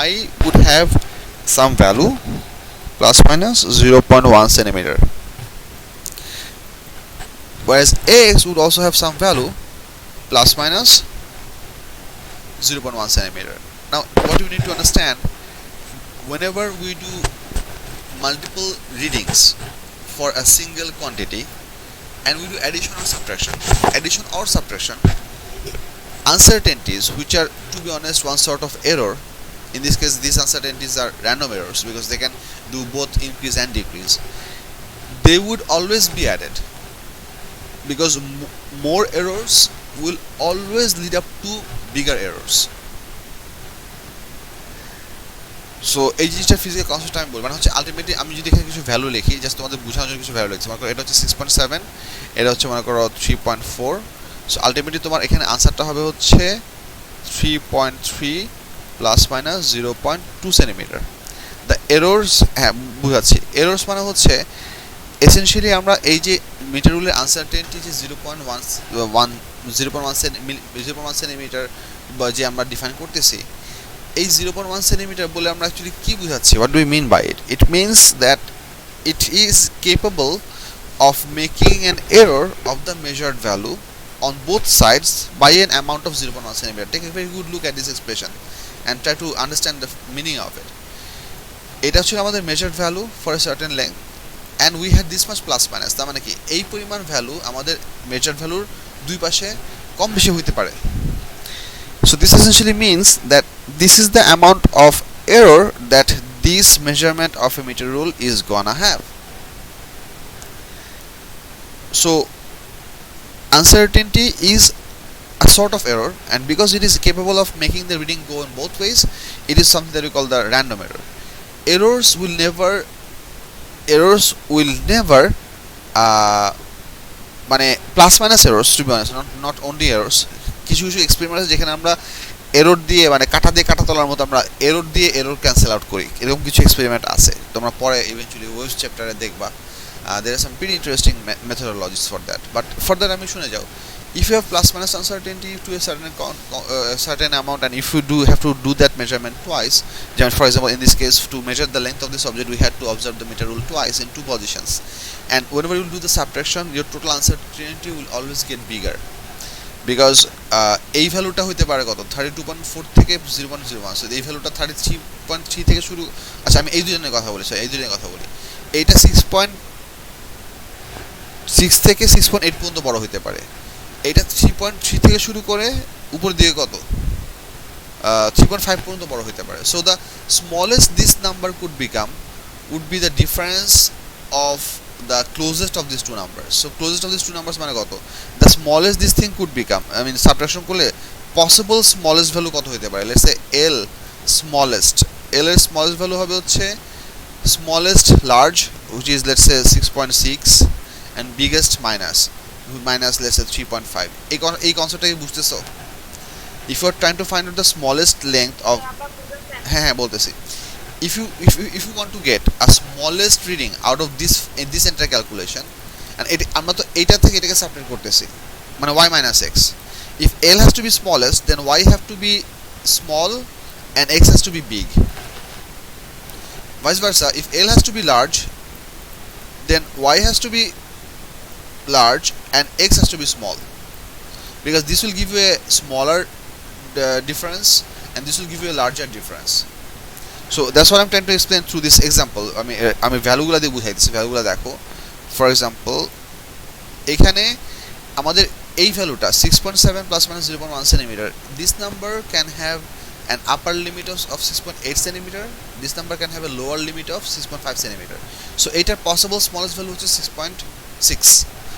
[SPEAKER 1] y would have some value plus minus 0.1 centimeter, whereas x would also have some value plus minus 0.1 centimeter. Now what you need to understand, whenever we do multiple readings for a single quantity and we do addition or subtraction, uncertainties which are, to be honest, one sort of error. In this case these uncertainties are random errors because they can do both increase and decrease. They would always be added because more errors will always lead up to bigger errors. সো এই জিনিসটা physical concept আমি বলবো, মানে হচ্ছে ultimately আমি যদি এখানে কিছু ভ্যালু লিখি, জাস্ট তোমাদের বোঝানোর জন্য কিছু ভ্যালু লিখছি, মনে করো এটা হচ্ছে 6.7, এটা হচ্ছে মনে করো 3.4, সো আলটিমেটলি তোমার এখানে আনসারটা হবে হচ্ছে 3.3 plus minus 0.2 centimetre. The errors, হ্যাঁ বুঝাচ্ছি, এরর্স মানে হচ্ছে এসেনশিয়ালি আমরা এই যে মিটার রুলের আনসার্টেনটি যে 0.1 সেন্টিমিটার বা যে আমরা ডিফাইন করতেছি, এই 0.1 সেন্টিমিটার বলে আমরা অ্যাকচুয়ালি কি বুঝাচ্ছি, what do we mean by it? It means that it is capable of making an error of the measured value on both sides by an amount of 0.1 centimeter. Take a very good look at this expression and try to understand the meaning of it. এটা হচ্ছে আমাদের measured value for a certain length and we had this much plus minus, তার মানে কি এই পরিমাণ value আমাদের measured ভ্যালুর দুই পাশে কম বেশি হতে পারে। So this essentially means that this is the amount of error that this measurement of a meter rule is gonna have. So uncertainty is a sort of error, and because it is capable of making the reading go in both ways, it is something that we call the random error. Errors will never মানে plus minus errors, to be honest, not only errors, কিছু কিছু experiment আছে যেখানে আমরা error দিয়ে মানে কাটা দিয়ে কাটা তোলার মতো আমরা এরর দিয়ে এরর ক্যান্সেল আউট করি, এরকম কিছু এক্সপেরিমেন্ট আছে, তোমরা পরে ইভেন্চুয়ালি ওয়েব চ্যাপ্টারে দেখবা। There are some pretty interesting methodologies for that, but further আমি শুনে যাও if you have plus minus uncertainty to a certain amount, and if you do have to do that measurement twice, for example in this case to measure the length of this object we had to observe the meter rule twice in two positions, and whenever you do the subtraction your total uncertainty will always get bigger, because এই ভ্যালুটা হইতে পারে কত 32.4 থেকে 0.01, so এই ভ্যালুটা 33.3 থেকে শুরু, আচ্ছা আমি এই দুজনের কথা বলি, এইটা 6.6 থেকে 6.8 পর্যন্ত বড় হইতে পারে, এটা 3.3 থেকে শুরু করে উপর দিকে কত 3.5 পর্যন্ত বড় হতে পারে। So the smallest this number could become would be the difference of the closest of these two numbers. So closest of these two numbers মানে কত, the smallest this thing could become, I mean subtraction করলে possible smallest value কত হতে পারে, let's say L smallest, L এর smallest value হবে হচ্ছে smallest large which is let's say 6.6 and biggest minus let's say 3.5, এই কনসেপ্টটাকে বুঝতেছো? If you are trying to find out the smallest length of, হ্যাঁ বলতেছি, if you want to get a smallest reading out of this entire calculation, and আমরা তো এইটা থেকে এটাকে subtract করতেছি মানে y minus x, if L has to be smallest then y have to be small and x has to be big, vice versa if L has to be large then y has to be large and x has to be small, because this will give you a smaller difference and this will give you a larger difference. So that's what I'm trying to explain through this example. আমি ভ্যালুগুলো দিয়ে বুঝাইতেছি, ভ্যালুগুলো দেখো। For example এখানে আমাদের এই ভ্যালুটা 6.7 plus minus 0.1 centimeter, this number can have an upper limit of 6.8 centimeter, this number can have a lower limit of 6.5 centimeter. So এটার possible smallest value হচ্ছে 6.6,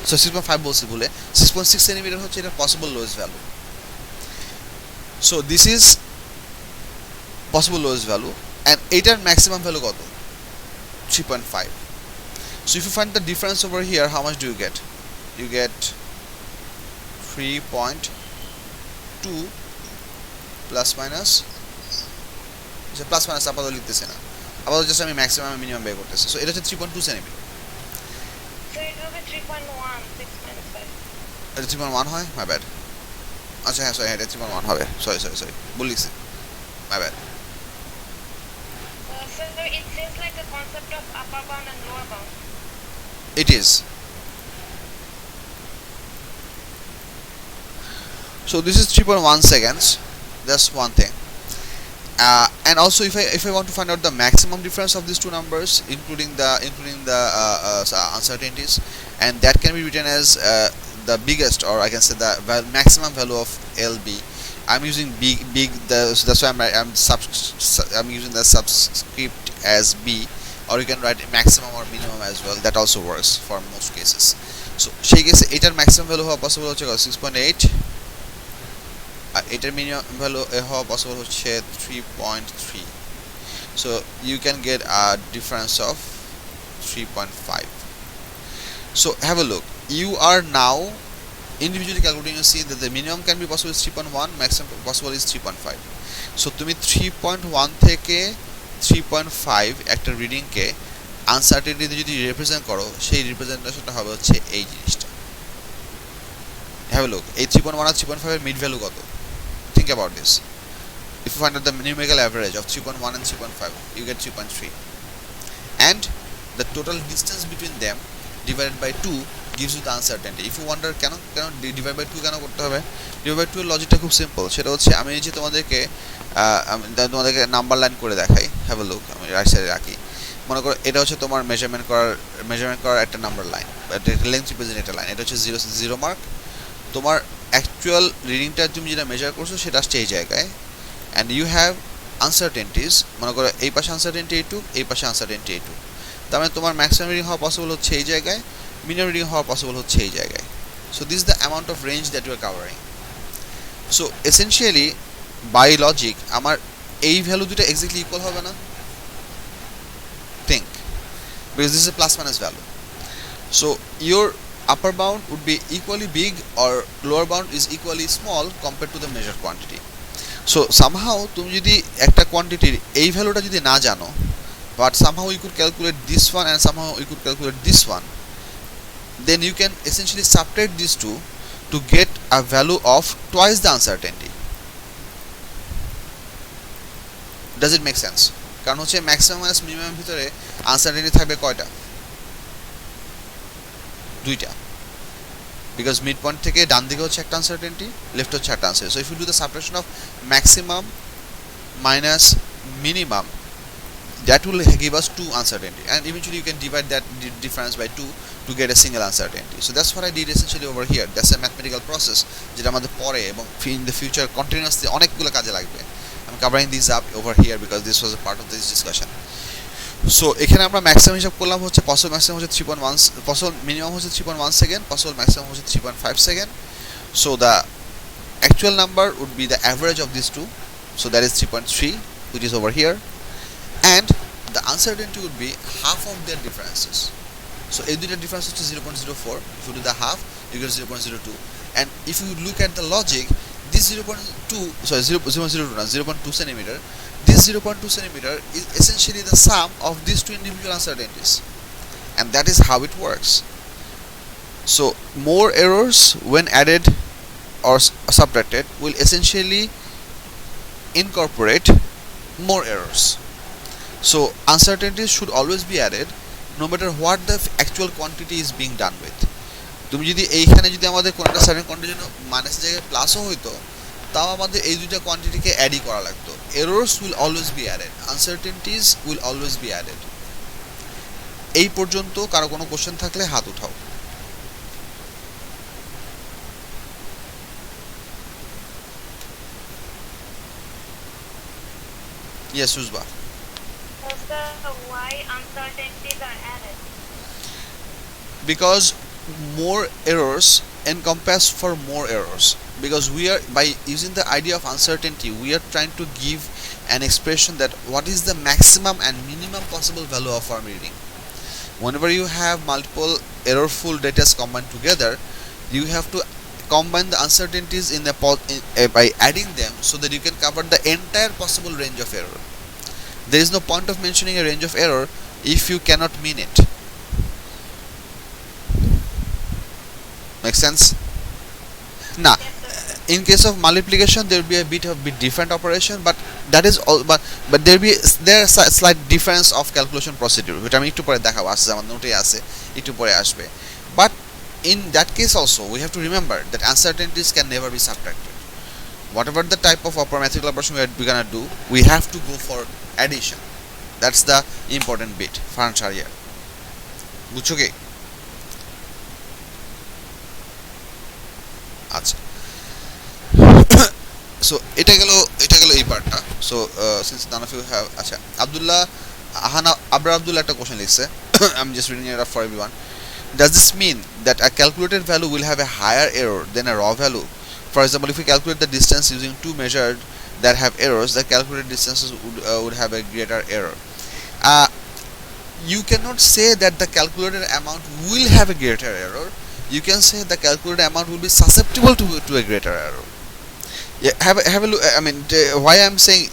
[SPEAKER 1] so 6.5 বলছি ভুলে, 6.6 centimeter হচ্ছে এটার possible lowest value. So this is possible lowest value, and এটার maximum value কত 3.5. So if you find the difference over here, how much do you get? You get 3.2 plus minus, plus minus আপাতত লিখতেছি না, আপাতত just আমি maximum minimum বের করতেছি। So এটা হচ্ছে 3.2 centimetre,
[SPEAKER 3] So it will be 3.1, 6 minus 5.
[SPEAKER 1] এটা 3.1 হয়, মাই ব্যাড। আচ্ছা হ্যাঁ সরি, এটা 3.1 হবে, সরি ভুল লিখছি, my bad.
[SPEAKER 3] So it seems like a concept of upper bound and lower bound.
[SPEAKER 1] It is. So this is 3.1 seconds. That's one thing. And also, if I want to find out the maximum difference of these two numbers, including the uncertainties, and that can be written as the biggest, or I can say the maximum value of LB. I'm using big. So that's why I'm using the subscript as B, or you can write maximum or minimum as well. That also works for most cases. So সেই কেসে এটার maximum value হওয়া possible হচ্ছে 6.8, আর এটার minimum value হওয়া possible হচ্ছে 3.3, so you can get a difference of 3.5. so have a look, you are now individually calculating, you see that the minimum can be possible is 3.1, maximum possible is 3.5. so তুমি 3.1 থেকে 3.5 একটা রিডিংকে uncertainty যদি represent করো, সেই রিপ্রেজেন্টেশনটা হবে হচ্ছে এই জিনিসটা। have a look, এই 3.1 আর 3.5 এর মিড ভ্যালু কত? Think about this. If you find out the numerical average of 3.1 and 3.5, you get 3.3, and the total distance between them divided by 2 gives you the uncertainty. If you wonder কেন divide by 2 কেন করতে হবে, divide by 2 এর লজিকটা খুব simple. সেটা হচ্ছে আমি যে তোমাদেরকে নাম্বার লাইন করে দেখাই, হ্যাভ আ লুক, আমি রাইট সাইডে রাখি। মনে করো এটা হচ্ছে তোমার মেজারমেন্ট করার একটা নাম্বার লাইন, লেন্থ রিপ্রেজেন্ট একটা লাইন, এটা হচ্ছে 0 মার্ক। তোমার অ্যাকচুয়াল রিডিংটা তুমি যেটা মেজার করছো সেটা আসছে এই জায়গায়, অ্যান্ড ইউ হ্যাভ আনসার্টেনিটিস, মনে করো এই পাশে আনসার্টেনিটি এইটু, এই পাশে আনসার্টেনিটি এইটু, তার মানে তোমার ম্যাক্সিমাম রিডিং হওয়া পসিবল হচ্ছে এই জায়গায়, মিনিমাম রিডিং হওয়া পসিবল হচ্ছে এই জায়গায়। So this is the amount of range that you are covering. So essentially by logic আমার এই ভ্যালু দুটো এক্স্যাক্টলি ইকুয়াল হবে না, think, because this is a plus minus value. So your upper bound would be equally big or lower bound is equally small compared to the measured quantity. So somehow তুমি যদি একটা কোয়ান্টিটির এই ভ্যালুটা যদি না জানো, but somehow you could calculate this one and somehow you could calculate this one, then you can essentially subtract these two to get a a value of twice the uncertainty. Does it make sense? কারণ হচ্ছে maximum minus মিনিমামের ভিতরে uncertainty থাকবে কয়টা? দুইটা, because midpoint থেকে ডান দিকে হচ্ছে একটা আনসার্টেনিটি, লেফট হচ্ছে একটা uncertainty. So if you do the subtraction of maximum minus minimum, that will give us two uncertainty, and eventually you can divide that difference by 2 to get a single uncertainty. So that's what I did essentially over here. That's a mathematical process যেটা আমাদের পরে এবং in the future continuously অনেকগুলো কাজে লাগবে. I'm covering this up over here because this was a part of this discussion. So এখানে আমরা maximum হিসাব করলাম হচ্ছে পসিবল ম্যাক্সিমাম হচ্ছে 3.1, পসিবল মিনিমাম হচ্ছে 3.1 সেকেন্ড, পসিবল ম্যাক্সিমাম হচ্ছে 3.5 second. So the actual number would be the average of these two, so that is 3.3, which is over here, and the uncertainty would be half of their differences. So এই দুইটা difference হচ্ছে 0.04. If you do the half, you get 0.02. And if you look at the logic, this 0.2 centimeter, this 0.2 centimeter is essentially the sum of these two individual uncertainties, and that is how it works. So more errors when added or subtracted will essentially incorporate more errors. So uncertainties should always be added no matter what the actual quantity is being done with. তুমি যদি এইখানে যদি আমাদের কোনটা certain কোয়ান্টিটির জন্য মাইনাসের জায়গায় প্লাসও হইতো, তাও আমাদের এই দুইটা কোয়ান্টিটিকে অ্যাডই করা লাগতো. Errors will always be added, আনসার্টেনটিজ will always be added. এই পর্যন্ত কারো কোনো কোশ্চেন থাকলে হাত উঠাও. Yes, Uzba.
[SPEAKER 3] Why uncertainties are added?
[SPEAKER 1] Because more errors encompass for more errors, because we are, by using the idea of uncertainty, we are trying to give an expression that what is the maximum and minimum possible value of our reading. Whenever you have multiple errorful data combined together, you have to combine the uncertainties in the by adding them so that you can cover the entire possible range of error. There is no point of mentioning a range of error if you cannot mean it. Make sense? Now, in case of multiplication, there will be a bit different operation, but that is all. But there are slight difference of calculation procedure, which আমি একটু পরে দেখাবো, আসছে আমার নোটে আছে, একটু পরে আসবে. But in that case also, we have to remember that uncertainties can never be subtracted. Whatever the type of mathematical operation we're gonna do, we have to go for addition. That's the important bit. Farhan Shahriar, বুঝছো কি? আচ্ছা, so এটা গেল এই পার্টটা. So since none of you have, আচ্ছা, আব্দুল্লাহ আবরার আব্দুল্লাহ একটা question লিখছে. I'm just reading it up for everyone. Does this mean that a calculated value will have a higher error than a raw value? For example, if we calculate the distance using two measured that have errors, the calculated distances would have a greater error. You cannot say that the calculated amount will have a greater error. You can say the calculated amount will be susceptible to a greater error. Yeah, have a look. I mean, why I'm saying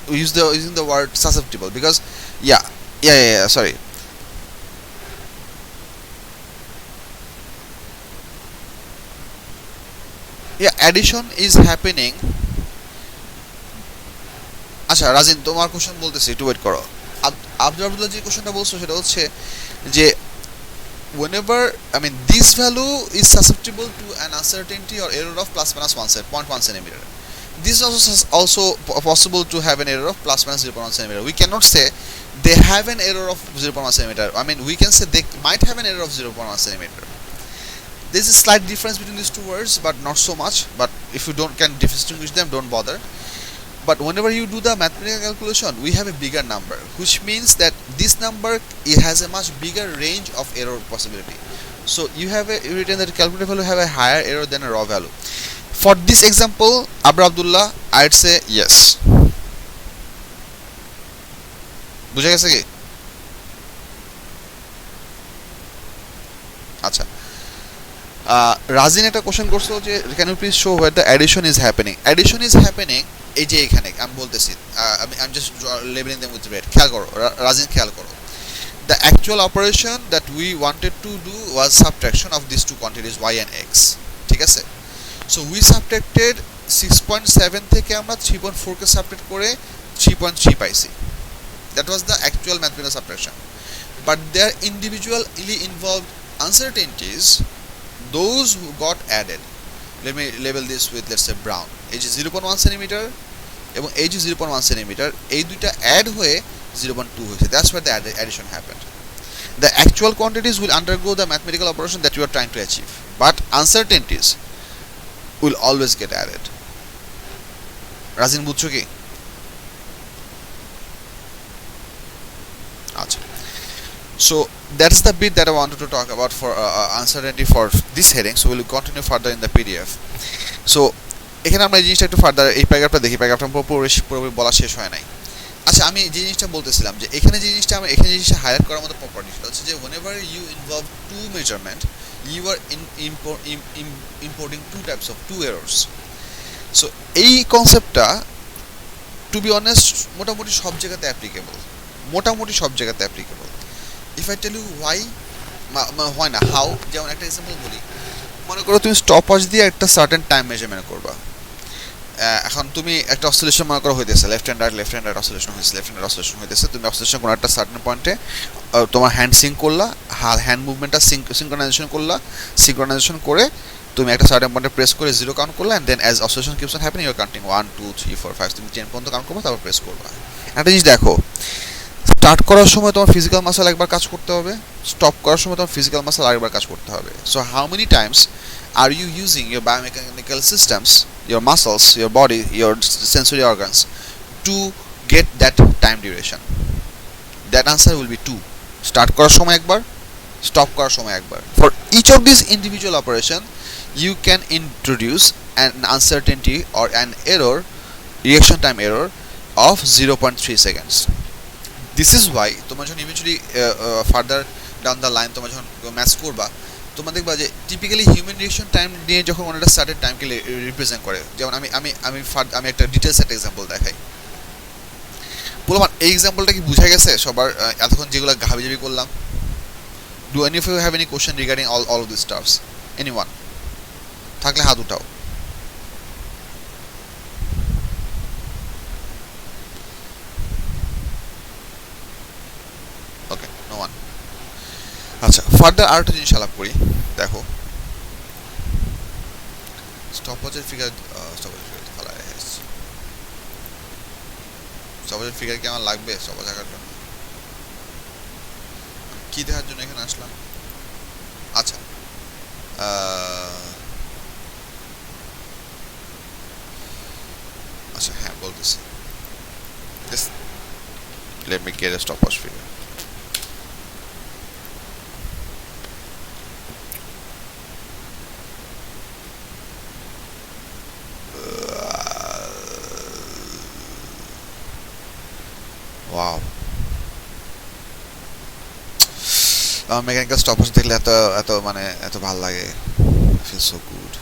[SPEAKER 1] using the word susceptible, because sorry. Yeah, addition is happening. আচ্ছা রাজিন, তোমার question বলতেছি, একটু wait করো. আব্দুল্লাহ যে কোশ্চেনটা বলছো সেটা হচ্ছে যে whenever, I mean, this value is susceptible to an uncertainty or error of plus minus 0.1 centimeter. This is also possible to have an error of plus minus 0.1 centimeter. We cannot say they have an error of 0.1 centimeter. I mean, we can say they might have an error of 0.1 centimeter. There is a slight difference between these two words, but not so much. But if you can distinguish them, don't bother. But whenever you do the mathematical calculation, we have a bigger number, which means that this number, it has a much bigger range of error possibility. So you have written that calculated value have a higher error than a raw value. For this example, Abdullah, I'd say yes. বুঝা গেছে কি? আচ্ছা, রাজিন একটা question করছো যে can you please show where the addition is happening? Addition is happening এই যে এখানে আমি বলতেছি, I'm just labeling them with red. খেয়াল করো রাজিন, খেয়াল করো. The actual operation that we wanted to do was subtraction of these two quantities y and x. ঠিক আছে? সো উই সাবট্রাক্টেড 6.7 থেকে আমরা 3.4 কে সাবট্রাক্ট করে 3.3 পাইছি। That was the actual mathematical subtraction, but there individually involved uncertainties, those who got added, let me label this with, let's say, brown, এই যে 0.1 centimetre এবং এই যে 0.1 সেন্টিমিটার, এই দুইটা অ্যাড হয়ে 0.2 হয়েছে। That's where the addition happened. The actual quantities will undergo the mathematical operation that you are trying to achieve, but uncertainties will always get added. Rajin বুঝছো কি? আচ্ছা, so that's the bit that I wanted to talk about for uncertainty for this heading. So we'll continue further in the PDF. So এখানে আমরা এই জিনিসটা একটু further এই প্যারাগ্রাফটা দেখি, প্যারাগ্রাফটা পুরোপুরি বলা শেষ হয় নাই। আচ্ছা, আমি যে জিনিসটা বলতেছিলাম যে এখানে যে জিনিসটা আমরা এখানে জিনিসটা হাইলাইট করার মতো প্রপার্টিটা হচ্ছে যে whenever you involve two measurement, you are importing two types of two errors. সো এই কনসেপ্টটা টু বি অনেস্ট মোটামুটি সব জায়গাতে applicable, if I tell you why হয় না, হাউ, যেমন একটা এক্সাম্পল বলি, মনে করো তুমি স্টপ ওয়াচ দিয়ে একটা সার্টেন টাইম মেজারমেন্ট করবা। এখন তুমি একটা অসিলেশন মনে করো হইতেছে, লেফট হ্যান্ড রাইট অসিলেশন হইতেছে, তুমি অসিলেশন কোনো একটা সার্টেন পয়েন্টে তোমার হ্যান্ড সিঙ্ক করলা, হ্যান্ড মুভমেন্টটা সিঙ্ক্রোনাইজেশন করে তুমি একটা সার্টেন পয়েন্টে প্রেস করে 0 কাউন্ট করলা, and then as oscillation keeps on happening you are counting 1 2 3 4 5, তুমি 10 পর্যন্ত কাউন্ট করবা, তারপর প্রেস করবা। একটা জিনিস দেখো, স্টার্ট করার সময় তোমার ফিজিক্যাল মাসল একবার কাজ করতে হবে, স্টপ করার সময় তোমার ফিজিক্যাল মাসল আরেকবার কাজ করতে হবে। So how many Times are you using your biomechanical systems, your muscles, your body, your sensory organs to get that time duration? That answer will be 2. Start করার সময় একবার, stop করার সময় একবার. For each of these individual operation, you can introduce an uncertainty or an error, reaction time error of 0.3 seconds. This is why তোমরা যখন eventually further down the line তোমরা যখন ম্যাথস করবা, তোমরা দেখবা যে টিপিক্যালি হিউম্যান রিঅ্যাকশন টাইম নিয়ে যখন একটা সার্টেন টাইমকে রিপ্রেজেন্ট করে, যেমন আমি একটা ডিটেলস একটা এক্সাম্পল দেখাই। বললাম এই এক্সাম্পলটা কি বুঝা গেছে সবার এতক্ষণ যেগুলো হাবিজাবি করলাম? Do any of you have any question regarding all of this stuffs? Anyone থাকলে হাত উঠাও। Okay, no one. আচ্ছা, ফার্দার আরেকটা জিনিস আলাপ করি। দেখো, স্টপওয়াচের ফিগার ফালাই রেখেছি। স্টপওয়াচের ফিগার কি আমার লাগবে স্টপওয়াচ আঁকার জন্য? কি দেখার জন্য এখানে আসলাম? আচ্ছা, আচ্ছা হ্যাঁ বলতেছি, let me get a stopwatch figure. Wow, আমার মেকানিক্যাল স্টপওয়াচ দেখলে এত ভালো লাগে। I feel so good.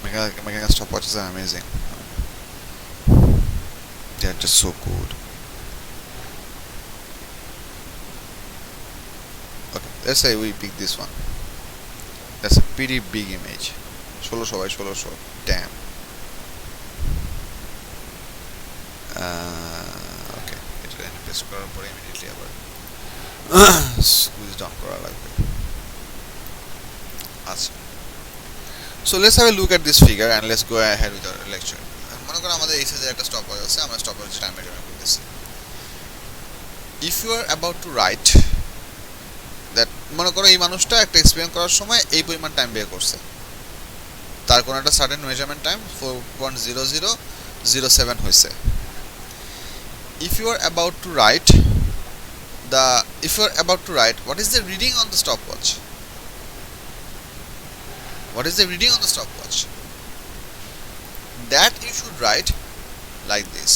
[SPEAKER 1] Mechanical stopwatches are amazing. They are just so good. Okay, let's say we pick this one. That's a pretty big image. 1600 by 1600. Damn. Okay, এটা press করার পরে immediately আবার squeeze down করা লাগবে। আচ্ছা, so let's have a look at this figure and let's go ahead with our lecture. মনে করো আমাদের এই সাইজের একটা স্টপওয়াচ আছে, আমরা স্টপওয়াচের টাইম মেজারমেন্ট করতেছি। If you are about to write that, মনে করো এই মানুষটা একটা এক্সপেরিমেন্ট করার সময় এই পরিমাণ টাইম বের করছে, তার কোনো একটা সার্টেন মেজারমেন্ট টাইম 4.0007 হয়েছে। If you are about to write what is the reading on the stopwatch? What is the reading on the stopwatch? That you should write like this: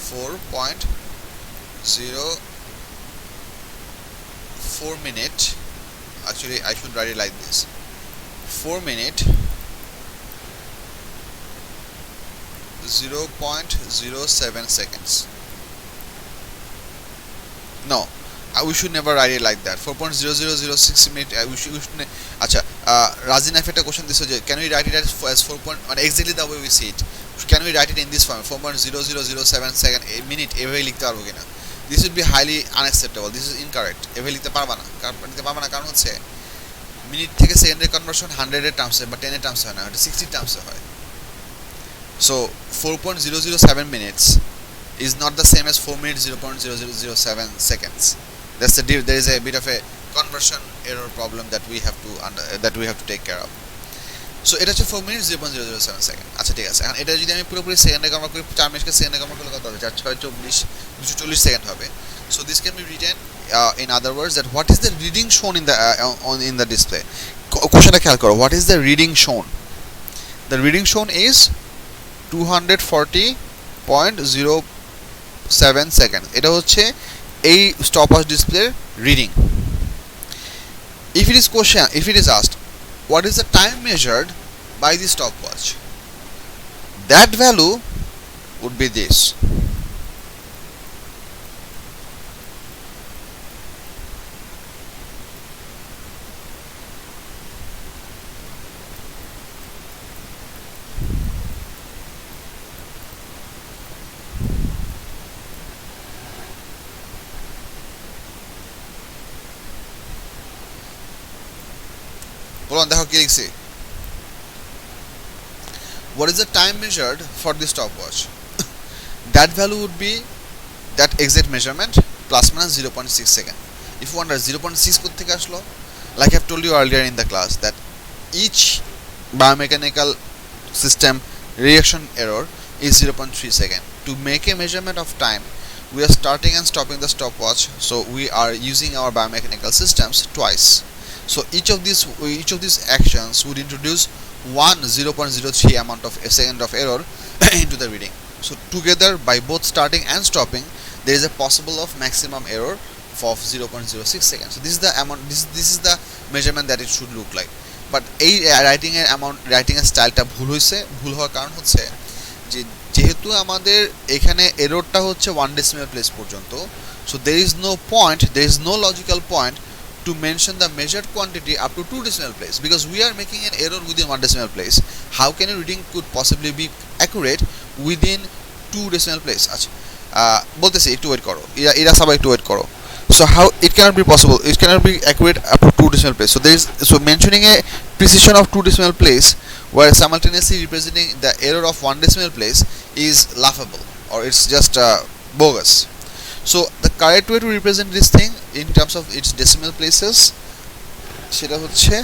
[SPEAKER 1] 4.04 minute. Actually, I should write it like this: 4 minute 0.07 seconds. No, we should never write it like that. 4.0006 minute. We should. আচ্ছা, Razi Naif একটা question দিছে যে can we write it as 4 point মানে exactly the way we see it can we write it in this form 4.0007 second minute এভাবে লিখতে পারবো কিনা this would be highly unacceptable this is incorrect এভাবে লিখতে পারবা না কারণ হচ্ছে মিনিট থেকে সেকেন্ডের কনভার্সন 100 এর টার্মসে বা 10 এর টার্মসে হয় না এটা 60 টার্মসে হয় so 4.007 minutes is not the same as 4 minutes 0.0007 seconds there is a bit of a conversion error problem that we have to take care of so এটা হচ্ছে 4 minutes 0.007 সেকেন্ড আচ্ছা ঠিক আছে এখন এটা যদি আমি পুরোপুরি সেকেন্ডে কনভার্ট করি 4 মিনিটকে সেকেন্ডে কনভার্ট করলে কত হবে 4 6 24 240 সেকেন্ড হবে so this can be written in other words that what is the reading shown in the display কোশ্চেনটা খেয়াল করো what is the reading shown the reading shown is 240.07 second এটা হচ্ছে এই স্টপওয়াচ ডিসপ্লের reading if it is asked what is the time measured by the stopwatch that value would be this বলুন দেখো কি লিখছি what is the time measured for the stopwatch that value would be that exact measurement plus minus 0.6 second if you wonder 0.6 কোথা থেকে আসলো like I've told you earlier in the class that each biomechanical system reaction error is 0.3 second to make a measurement of time we are starting and stopping the stopwatch so we are using our biomechanical systems twice so each of these actions would introduce one 0.03 amount of a second of error into the reading so together by both starting and stopping there is a possible of maximum error of 0.06 seconds so this is the amount this is the measurement that it should look like but এই writing এর স্টাইলটা ভুল হওয়ার কারণ হচ্ছে যে যেহেতু আমাদের এখানে এররটা হচ্ছে 1 decimal place পর্যন্ত so there is no logical point to mention the measured quantity up to 2 decimal place because we are making an error within 1 decimal place how can a reading could possibly be accurate within 2 decimal place আচ্ছা বলতেছি একটু wait করো এরা সবাই একটু wait করো so how it cannot be possible it cannot be accurate up to 2 decimal place so mentioning a precision of 2 decimal place while simultaneously representing the error of 1 decimal place is laughable or it's just bogus so the correct way to represent this thing in terms of its decimal places সেটা হচ্ছে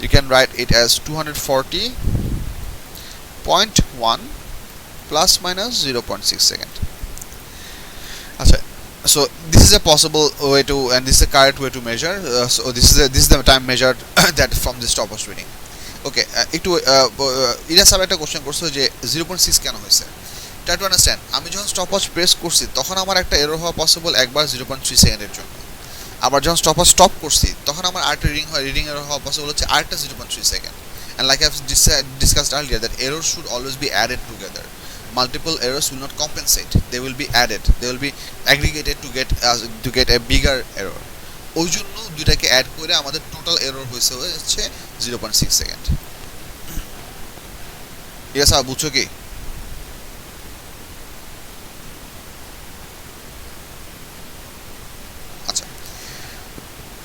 [SPEAKER 1] you can write it as 240.1 plus minus 0.6 second আচ্ছা so this is a possible way to and this is the correct way to measure so this is the time measured that from the stopwatch reading okay একটু ইরা সাহেব একটা question করছে যে 0.6 কেন হয়েছে try to understand আমি যখন stopwatch press করছি তখন আমার একটা এরর হওয়া পসিবল একবার 0.3 সেকেন্ডের জন্য আবার যখন স্টপওয়াচ স্টপ করছি তখন আমার আরেকটা রিডিং এরর হওয়া পসিবল হচ্ছে আরেকটা 0.3 second and like I've discussed earlier that errors should always be added together multiple errors will not compensate they will be added they will be aggregated to get a bigger error ওই জন্য দুইটাকে add করে আমাদের total error হচ্ছে 0.6 second yes বুঝছো কি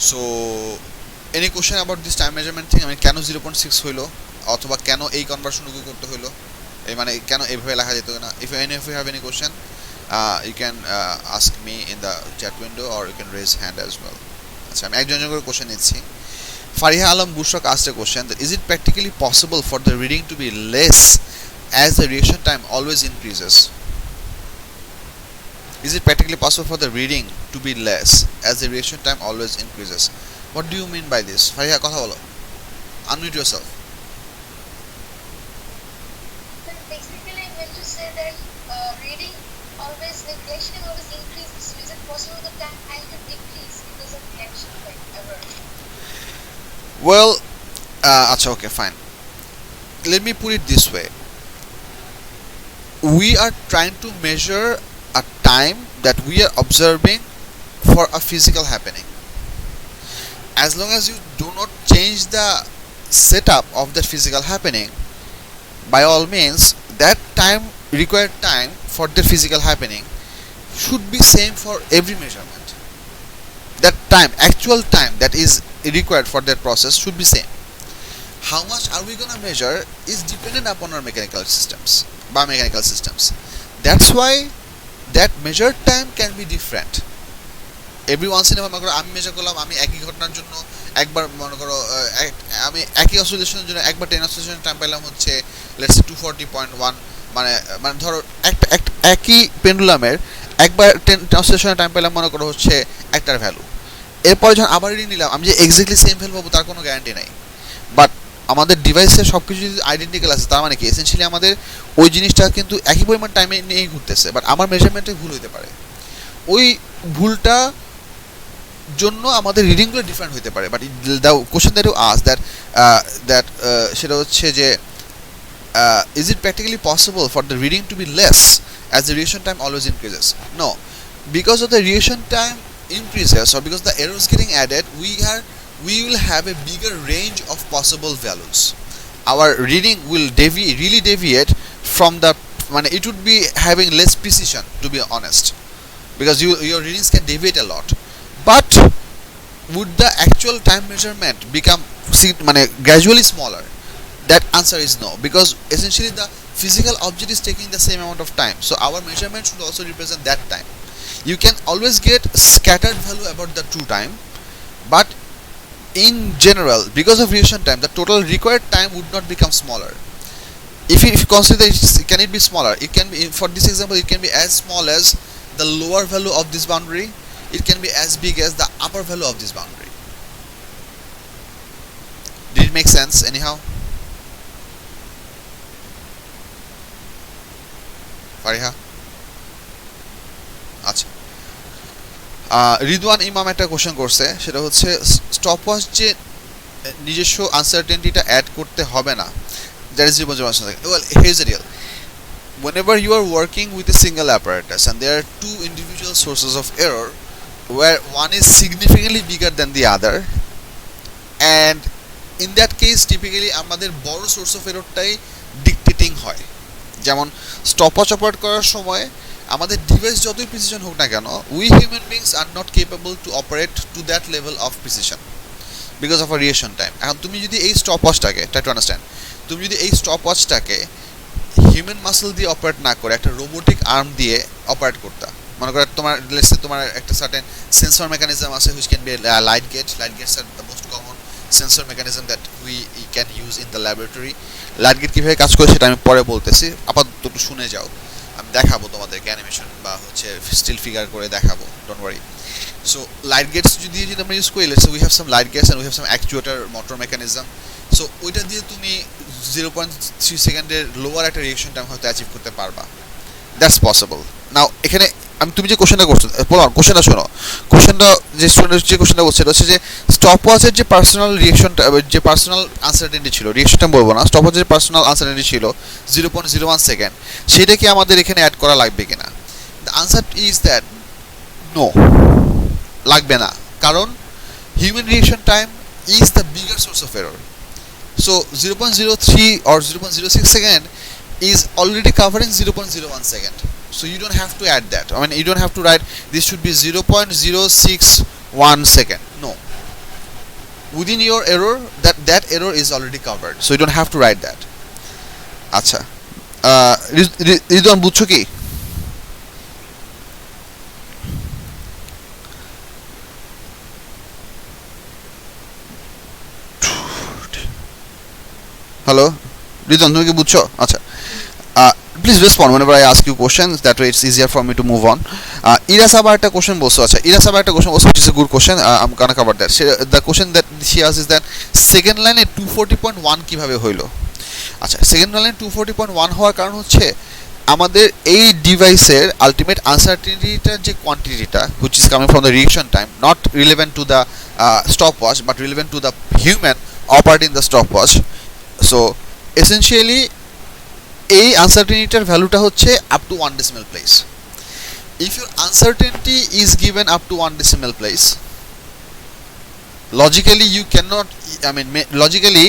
[SPEAKER 1] so any question about this time measurement thing I mean কেন 0.6 হইলো অথবা কেন এই কনভার্সনটুকু করতে হইলো এই মানে কেন এইভাবে লেখা যেত না if you have any question you can ask me in the chat window or you can raise hand as well আচ্ছা আমি একজন করে কোশ্চেন নিচ্ছি Fariha Alam বুশরাক asked a question that is it practically possible for the reading to be less as the reaction time always increases is it practically possible for the reading to be less as the reaction time always increases what do you mean by this Fariha কথা বলো unmute yourself
[SPEAKER 3] Basically, I meant to say that reading always, the reaction always increases. So is it possible that time could decrease because of reaction, like ever?
[SPEAKER 1] well acha okay fine let me put it this way we are trying to measure a time that we are observing for a physical happening as long as you do not change the setup of that physical happening, by all means that time, required time for the physical happening should be same for every measurement. That time, actual time that is required for that process should be same. How much are we gonna measure is dependent upon our mechanical systems, biomechanical systems. That's why that measured time can be different. Every once in মনে করো আমি measure করলাম, আমি একই ঘটনার জন্য একবার মনে করো আমি একই অসিলেশনের জন্য একবার 10 অসিলেশন টাইম পেলাম হচ্ছে লেটস সে 240.1, মানে মানে ধরো একই পেন্ডুলামের একবার 10 অসিলেশনের টাইম পেলাম মনে করো হচ্ছে একটার ভ্যালু। এরপরে যখন আবার রিডিং নিলাম আমি যে এক্স্যাক্টলি সেম ভ্যালু পাবো তার কোনো গ্যারান্টি নাই। বাট আমাদের ডিভাইসে সব কিছু যদি আইডেন্টিক্যাল আছে তার মানে কি এসেনশিয়ালি আমাদের ওই জিনিসটা কিন্তু একই পরিমাণ টাইমে নিয়েই ঘুরতেছে, বাট আমার মেজারমেন্টে ভুল হতে পারে। ওই ভুলটা জন্য আমাদের রিডিংগুলো ডিফারেন্ট হতে পারে। But the question that you ask that সেটা হচ্ছে যে is it practically possible for the reading to be less as the reaction time always increases? No, because of the reaction time increases or because the errors getting added, we will have a bigger range of possible values. Our reading will really deviate from the, it would be having less precision, to be honest, because your readings can deviate a lot. But would the actual time measurement become gradually smaller? That answer is no, because essentially the physical object is taking the same amount of time, so our measurement should also represent that time. You can always get scattered value about the true time, but in general, because of reaction time, the total required time would not become smaller. If you consider can it be smaller, it can be, for this example, it can be as small as the lower value of this boundary, it can be as big as the upper value of this boundary. Did it make sense anyhow? Fariha? আচ্ছা, রিদওয়ান ইমাম একটা question করছে, সেটা হচ্ছে stopwatch যে নিজস্ব আনসার্টেনিটিটা add করতে হবে না, that is well here is the deal. Whenever you are working with a single apparatus and there are two individual sources of error where one is significantly bigger than the other, and in that case typically আমাদের বড় source of এররটাই ডিকটেটিং হয়। যেমন stopwatch operate করার সময় আমাদের device যতই precision হোক না কেন, we human beings are not capable to operate to that level of precision because of a reaction time. এখন তুমি যদি এই স্টপওয়াচটাকে, ট্রাই টু আন্ডারস্ট্যান্ড, তুমি যদি এই স্টপওয়াচটাকে হিউম্যান মাসল দিয়ে অপারেট না করে একটা রোবোটিক আর্ম দিয়ে অপারেট করতা, মনে করো তোমার একটা সার্টেন সেন্সর মেকানিজম আছে which can be light gates are the most common sensor mechanism that we can use in the laboratory. Light gate কীভাবে কাজ করে সেটা আমি পরে বলতেছি, আপাতত একটু শুনে যাও, আমি দেখাবো তোমাদেরকে অ্যানিমেশন বা হচ্ছে স্টিল ফিগার করে দেখাবো, don't worry. So light gates যদি আমরা ইউজ করি, let's say we have some light gates and we have some actuator motor mechanism. So ওইটা দিয়ে তুমি 0.3 সেকেন্ডের লোয়ার একটা রিয়েকশন টাইম হয়তো অ্যাচিভ করতে পারবা, দ্যাটস পসিবল। নাও এখানে তুমি যে কোশ্চেনটা করছো, কোশ্চেনটা শোনো, কোশ্চেনটা যে স্টুডেন্ট যে কোশ্চেনটা করছে এটা হচ্ছে যে স্টপওয়াচের যে পার্সোনাল রিয়েকশনটা, যে পার্সোনাল আনসার্টেনিটি ছিল, রিয়েকশনটা বলবো না, স্টপওয়াচের যে পার্সোনাল আনসার্টেনিটি ছিল 0.01 সেকেন্ড, সেটা কি আমাদের এখানে অ্যাড করা লাগবে কিনা? The answer is that no, লাগবে না, কারণ human reaction time is the bigger source of error. So 0.03 or 0.06 second is already covering 0.01 second. So you don't have to add that. You don't have to write this should be 0.061 second. No. Within your error, that error is already covered. So you don't have to write that. আচ্ছা, রিদওয়ান বুঝছো কি? Hello Ridwan, তুমি কি বুঝছো? আচ্ছা, please respond whenever I ask you questions, that way it's easier for me to move on. Iras abar একটা question বলছো, আচ্ছা Iras abar একটা কোশ্চেন বলছো, which is a good question. I'm gonna cover that. The question that she asked is that second লাইনে 240.1 কিভাবে হইলো? আচ্ছা, second লাইনে 240.1 হওয়ার কারণ হচ্ছে আমাদের এই ডিভাইসের আলটিমেট আনসার্টেনিটিটার যে কোয়ান্টিটিটা which is coming from the reaction time, not relevant to the stopwatch but relevant to the human operating the stopwatch. So essentially এই আনসার্টেনিটির ভ্যালুটা হচ্ছে up to 1 decimal place. If your uncertainty is given up to 1 decimal place, logically you cannot, logically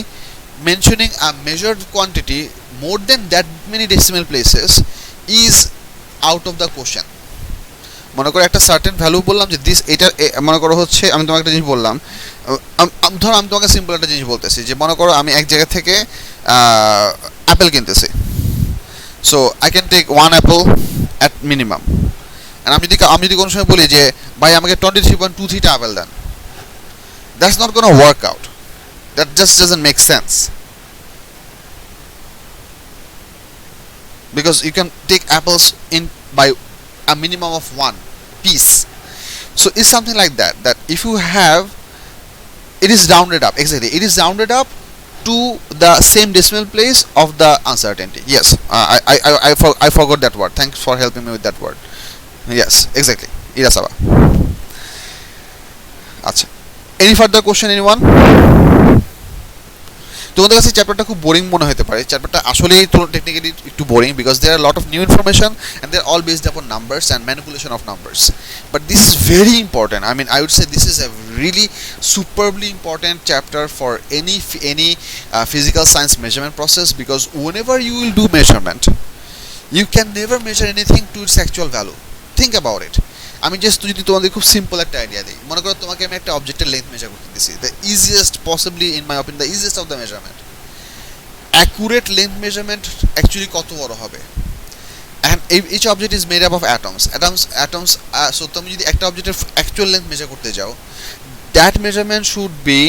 [SPEAKER 1] mentioning a measured quantity more than that many decimal places is out of the question. মনে করো একটা certain value বললাম যে this এটা মনে করো হচ্ছে আমি তোমাকে একটা জিনিস বললাম, ধরো আমি তোমাকে সিম্পল একটা জিনিস বলতেছি যে মনে করো আমি এক জায়গা থেকে অ্যাপেল কিনতেছি, so I can take one apple at minimum, and আমি যদি কোনো সময় বলি যে ভাই আমাকে 23.23টা অ্যাপেল দেন, that's not gonna work out, that just doesn't make sense, because you can take apples in by a minimum of one piece. So it's something like that, that if you have, it is rounded up, exactly, it is rounded up to the same decimal place of the uncertainty. Yes, I forgot that word, thanks for helping me with that word. Yes, exactly, irasaba. Acha, any further question, anyone? তোমাদের কাছে চ্যাপ্টারটা খুব boring মনে হতে পারে, চ্যাপ্টারটা আসলেই তো টেকনিক্যালি একটু boring because there are lot of new information and they are all based upon numbers and manipulation of numbers, but this is very important. I mean I would say this is a really superbly important chapter for any physical science measurement process, because whenever you will do measurement you can never measure anything to its actual value. Think about it. আমি just যদি তোমাদের খুব simple একটা idea দিই, মনে করো তোমাকে আমি একটা অবজেক্টের লেন্থ মেজার করতে দিছি, the easiest possibly in my opinion the easiest of the measurement, accurate length measurement actually কত বড় হবে, and each object is made up of atoms, so তুমি যদি একটা অবজেক্টের অ্যাকচুয়াল লেন্থ মেজার করতে যাও, that measurement should be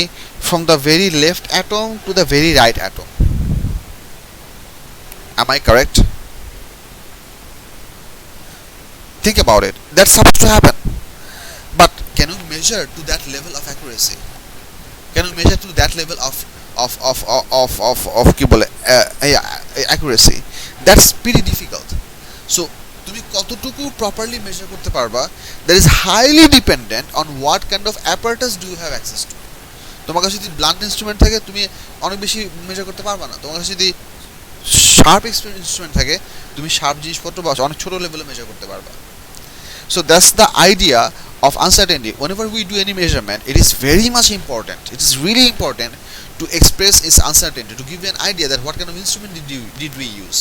[SPEAKER 1] from the very left atom to the very right atom. Am I correct? Think about it, that's supposed to happen, but can you measure to that level of accuracy? Can you measure to that level of কি বলে accuracy? That's pretty difficult. So তুমি কতটুকু properly measure করতে পারবা, that is highly dependent on what kind of apparatus do you have access to. তোমার কাছে যদি blunt instrument থাকে তুমি অনেক বেশি মেজার করতে পারবা না, তোমার কাছে যদি শার্প ইনস্ট্রুমেন্ট থাকে তুমি শার্প জিনিসপত্র বা অনেক ছোট লেভেলে মেজার করতে পারবা. So that's the idea of uncertainty. Whenever we do any measurement, it is very much important, it is really important to express its uncertainty, to give you an idea that what kind of instrument did we use,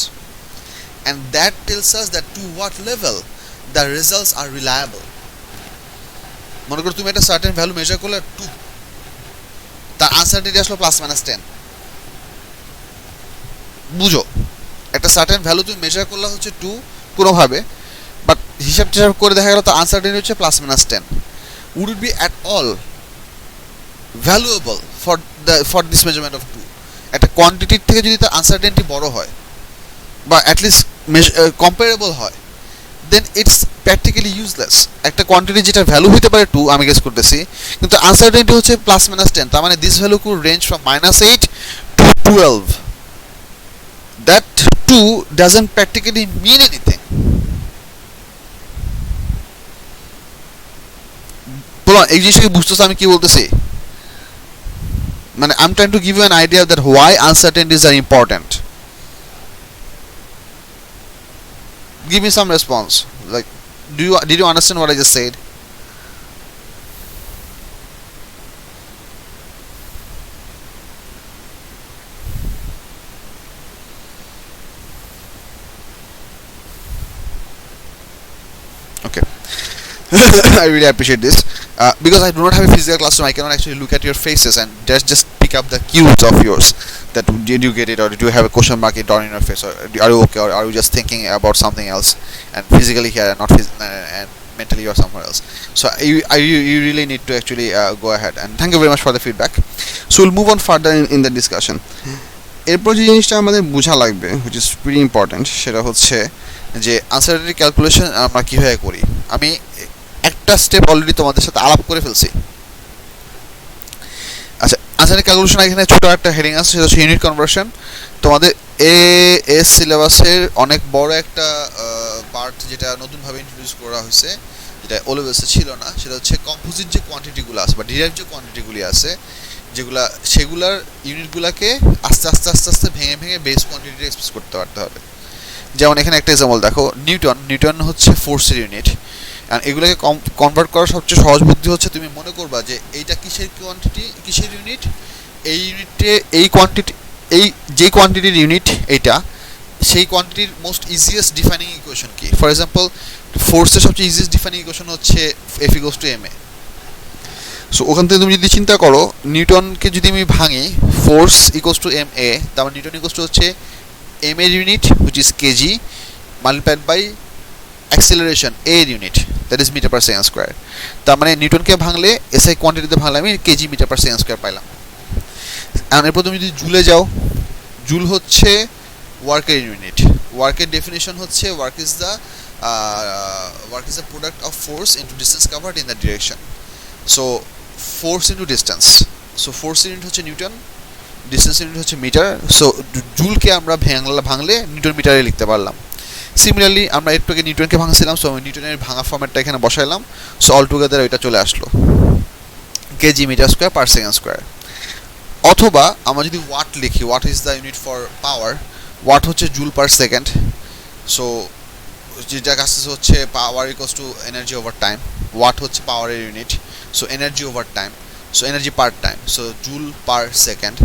[SPEAKER 1] and that tells us that to what level the results are reliable. মনে করো তুমি একটা certain value measure করলে 2, তার uncertainty আসলো +-10, বুঝো একটা certain value তুমি মেজার করলে হচ্ছে 2 কোনোভাবে, বাট হিসাব টিসাব করে দেখা গেল তো আনসার্টেনিটি হচ্ছে +-10. Would it be at all valuable for this measurement of 2? একটা কোয়ান্টিটির থেকে যদি তার আনসার্টেনিটি বড় হয় বা অ্যাটলিস্ট কম্পারেবল হয়, দেন ইটস প্র্যাকটিক্যালি ইউজলেস. একটা কোয়ান্টিটি যেটার ভ্যালু হতে পারে 2, আমি গেস করতেছি, কিন্তু আনসার্টেনিটি হচ্ছে +-10, তার মানে this value could range from -8 to 12. That 2 doesn't practically mean anything. বলো এই জিনিসটাকে বুঝতেছো আমি কি বলতেছি? মানে I'm trying to give you an idea that why uncertainties are important. Give me some response. Like, did you understand what I just said? Okay. I really appreciate this. Because I do not have a physical classroom, I cannot actually look at your faces and just pick up the cues of yours. That did you get it, or do you have a question mark it down in your face, or are you okay, or are you just thinking about something else and physically here and not and mentally or somewhere else? So you really need to actually go ahead, and thank you very much for the feedback. So we'll move on further in the discussion. এরপর যে জিনিসটা আমাদের বোঝা লাগবে, which is pretty important, সেটা হচ্ছে যে uncertainty calculation আমরা কীভাবে করি. আমি একটা স্টেপ অলরেডি তোমাদের সাথে আলাপ করে ফেলছি. আচ্ছা, আনসার্টেনিটি ক্যালকুলেশন এখানে ছোট একটা হেডিং আছে, সেটা হচ্ছে ইউনিট কনভার্সন. তোমাদের এএস সিলেবাসের অনেক বড় একটা পার্ট যেটা নতুনভাবে ইন্ট্রোডিউস করা হয়েছে, যেটা ও লেভেলসে ছিল না, সেটা হচ্ছে কম্পোজিট যে কোয়ান্টিটিগুলো আছে বা ডিরাইভ যে কোয়ান্টিটিগুলি আছে, সেগুলার ইউনিটগুলোকে আস্তে আস্তে ভেঙে বেস কোয়ান্টিটি এক্সপ্রেস করতে পারতে হবে. যেমন এখানে একটা এক্সাম্পল দেখো, নিউটন হচ্ছে ফোর্সের ইউনিট, আর এগুলোকে কনভার্ট করার সবচেয়ে সহজ বুদ্ধি হচ্ছে তুমি মনে করবা যে এইটা কিসের কোয়ান্টিটি, কিসের ইউনিট, এই ইউনিটে এই কোয়ান্টিটি এই যে কোয়ান্টিটির ইউনিট এটা, সেই কোয়ান্টিটির মোস্ট ইজিয়েস্ট ডিফাইনিং ইকুয়েশন কি? ফর এক্সাম্পল ফোর্সের সবচেয়ে ইজিয়েস্ট ডিফাইনিং ইকুয়েশন হচ্ছে F equals to ma। So ওখান থেকে তুমি যদি চিন্তা করো, নিউটনকে যদি আমি ভাঙি, ফোর্স ইকুয়ালস টু ma, তার মানে নিউটন ইকুয়ালস টু হচ্ছে m এর unit which is KG multiplied by acceleration a এর unit, that is metre per second square. তার মানে নিউটনকে ভাঙলে এসআই কোয়ান্টিটিতে ভাঙলে আমি KG metre per second square পাইলাম। এখন এরপর তুমি যদি জুলে যাও, জুল হচ্ছে ওয়ার্কের ইউনিট। ওয়ার্কের ডেফিনেশন হচ্ছে work is the product of force into distance covered in the direction. So force into distance, so force unit হচ্ছে নিউটন, ডিস্টেন্স ইউনিট হচ্ছে মিটার। সো জুলকে আমরা ভাঙলে নিউটন মিটারে লিখতে পারলাম। সিমিলারলি আমরা একটু আগে নিউটনকে ভাঙছিলাম, সো আমি নিউটনের ভাঙা ফর্মেটটা এখানে বসাইলাম। সো অল টুগেদার ওইটা চলে আসলো KG metre square per second square. অথবা আমরা যদি ওয়াট লিখি, watt is the unit for power, watt হচ্ছে জুল পার সেকেন্ড। সো যেটা কাছে হচ্ছে power equals to energy over time, watt হচ্ছে পাওয়ারের ইউনিট, so energy over time, so energy per time, so joule per second.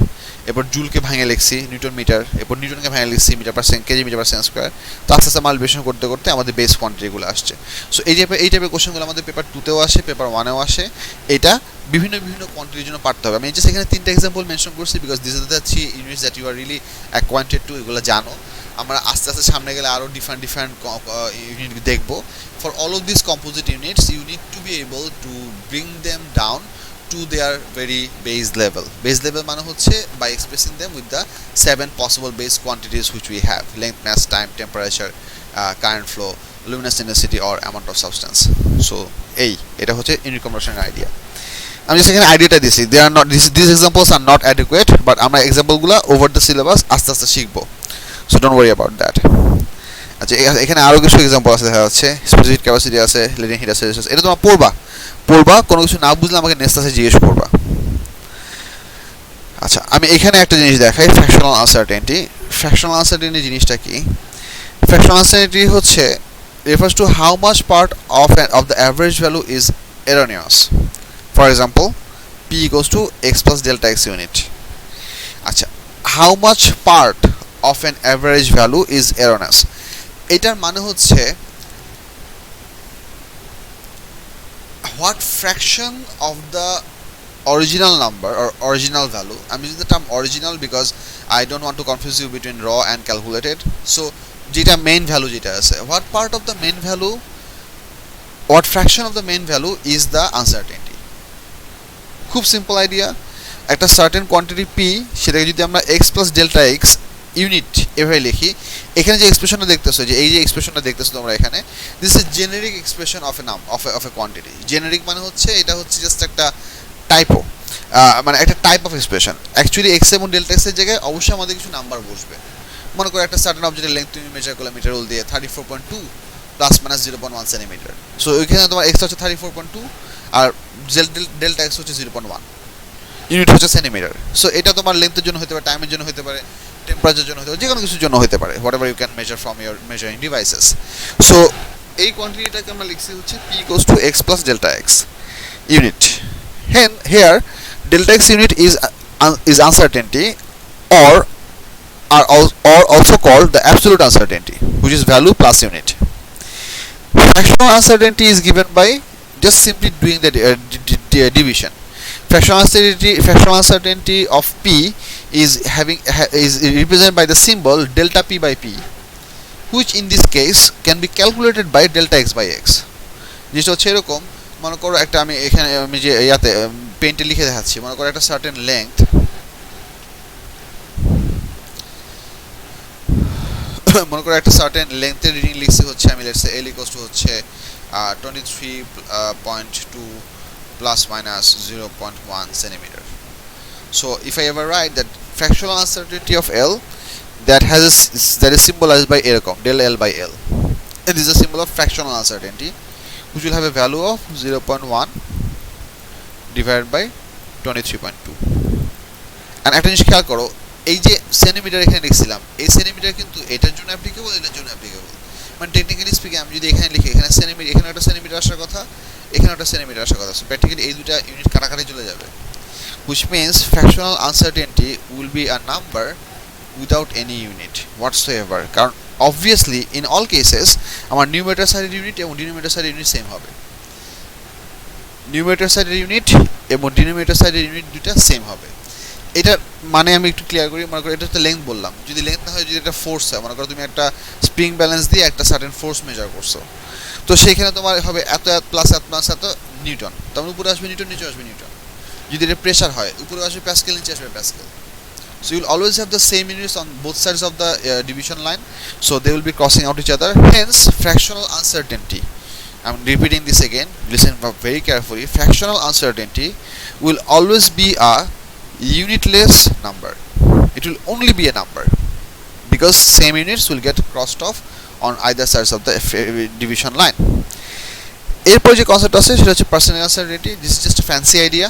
[SPEAKER 1] এরপর জুলকে ভাঙে লিখছি নিউটন মিটার, এরপর নিউটনকে ভাঙে লিখছি metre per second, KG metre per second square. তো আস্তে আস্তে মাল্টিপ্লিকেশন করতে করতে আমাদের বেস কোয়ান্টিটিগুলো আসছে। সো এই টাইপের কোশ্চেনগুলো আমাদের পেপার 2তেও আসে, পেপার 1এও আসে। এটা বিভিন্ন কোয়ান্টিটির জন্য পারতে হবে। আমি জাস্ট এখানে 3টা এক্সাম্পল মেনশন করছি because this is the 3 units that you are really acquainted to, এগুলো জানো। আমরা আস্তে আস্তে সামনে গেলে আরও ডিফারেন্ট ইউনিট দেখবো। For all of this composite units you need to be able to bring them down to their very base level. Base level মানে হচ্ছে by expressing them with the 7 possible base quantities which we have: length, mass, time, temperature, current flow, luminous intensity or amount of substance. So এটা হচ্ছে unit কনভার্সনের idea. আমি just এখানে আইডিয়াটা দিছি, they are not this examples are not adequate, but আমরা এক্সাম্পলগুলো over the syllabus আস্তে আস্তে শিখবো। So don't worry about that. আচ্ছা, এখানে আরও কিছু এক্সাম্পল আছে, দেখা যাচ্ছে স্পেসিফিক ক্যাপাসিটি আছে, লেটেন্ট হিট আছে, এটা তোমরা পড়বা, কোনো কিছু না বুঝলে আমাকে নেক্সট ক্লাসে জিজ্ঞেস করবা। আচ্ছা, আমি এখানে একটা জিনিস দেখাই, ফ্র্যাকশনাল আনসার্টেনিটি। ফ্র্যাকশনাল আনসার্টেনিটি জিনিসটা কি? ফ্র্যাকশনাল আনসার্টেনিটি হচ্ছে refers to how much part of the average value is erroneous. For example, p equals to x plus delta x unit. আচ্ছা, how much part of an average value is erroneous? এটার মানে হচ্ছে what fraction of the original number or original value. I'm using the term original because I don't want to confuse you between raw and calculated. So যেটা main value যেটা আছে, what part of the main value, what fraction of the main value is the uncertainty. খুব simple idea. একটা certain quantity P, সেটাকে যদি আমরা x plus delta x unit এভাবে লিখি, এখানে যে এক্সপ্রেশনটা দেখতেছো, যে এই যে এক্সপ্রেশনটা দেখতেছো তোমরা এখানে, this is generic expression of a name of A quantity. Generic মানে হচ্ছে এটা হচ্ছে জাস্ট একটা টাইপো, মানে একটা type of expression. Actually x এবং ডেল্টা এক্স এর জায়গায় অবশ্যই আমাদের কিছু নাম্বার বসবে। মনে করো একটা সার্টেন অবজেক্টের লেন্থ তুমি মেজার করলে মিটার রুল দিয়ে 34.2 প্লাস মাইনাস 0.1 সেন্টিমিটার। সো ওইখানে তোমার এক্স হচ্ছে 34.2 আর ডেল্টা এক্স হচ্ছে 0.1, ইউনিট হচ্ছে সেন্টিমিটার। সো এটা তোমার লেন্থের জন্য হতে পারে, টাইমের জন্য হতে পারে, টেম্পারেচারের জন্য হতে পারে, যে কোনো কিছুর জন্য হতে পারে, whatever you can measure from your measuring devices. So এই কোয়ান্টিটিটাকে আমরা লিখছি হচ্ছে p equals to x plus delta x unit. Here delta x unit is uncertainty or also called the absolute uncertainty, which is value plus unit. Fractional uncertainty is given by just simply doing the division. Fractional uncertainty of p is represented by the symbol delta p by p, which in this case can be calculated by delta x by x. যেটা হচ্ছে এরকম, মনে করো একটা আমি যে ইয়াতে পেন্টে লিখে দেখাচ্ছি, মনে করো একটা সার্টেন লেংথ, মনে করো একটা সার্টেন লেন্থের রিডিং লিখছি হচ্ছে আমি let's say L equals to হচ্ছে 23.2 plus minus 0.1 centimetre. So if I ever right that fractional uncertainty of L that is symbolized by এরকম del L by L, and this is a symbol of fractional uncertainty which will have a value of 0.1 divided by 23.2. and একটা জিনিস খেয়াল করো, এই যে centimetre এখানে লিখছিলাম, এই centimetre কিন্তু এটার জন্য অ্যাপ্লিকেবল, এটার জন্য অ্যাপ্লিকেবল। মানে টেকনিক্যালি স্পিকিং আমি যদি এখানে লিখি, এখানে সেন্টিমিটার, এখানে একটা সেন্টিমিটার আসার কথা, এখানে একটা সেন্টিমিটার আসার কথা, সো প্র্যাকটিক্যালি এই দুটো ইউনিট কাটাকাটি চলে যাবে, which means fractional uncertainty will be a number without any unit whatsoever, কারণ obviously in all cases আমার নিউমারেটর সাইডের ইউনিট এবং ডিনোমিনেটর সাইডের ইউনিট সেম হবে, নিউমারেটর সাইডের ইউনিট এবং ডিনোমিনেটর সাইডের ইউনিট দুটো সেম হবে। এটা মানে আমি একটু ক্লিয়ার করি, মনে করো এটা তো লেন্থ বললাম, যদি লেন্থ না হয়, যদি এটা ফোর্স হয়, মনে করো তুমি একটা স্প্রিং ব্যালেন্স দিয়ে একটা সার্টেন ফোর্স মেজার করছো, তো সেখানে তোমার হবে এত এত প্লাস এত প্লাস এত নিউটন, তার উপরে আসবে নিউটন, নিচে আসবে নিউটন। যদি এটা প্রেসার হয়, উপরে আসবে প্যাসকেল, নিচে আসবে Pascal. So you'll always have the same units on both sides of the division line, so they will be crossing out each other. Hence, fractional uncertainty. I'm repeating this again. Listen very carefully. Fractional uncertainty will always be a unitless number. It will only be a number because same units will get crossed off on either sides of the division line. এরপর যে concept আছে সেটা হচ্ছে percentage uncertainty. This is just a fancy idea.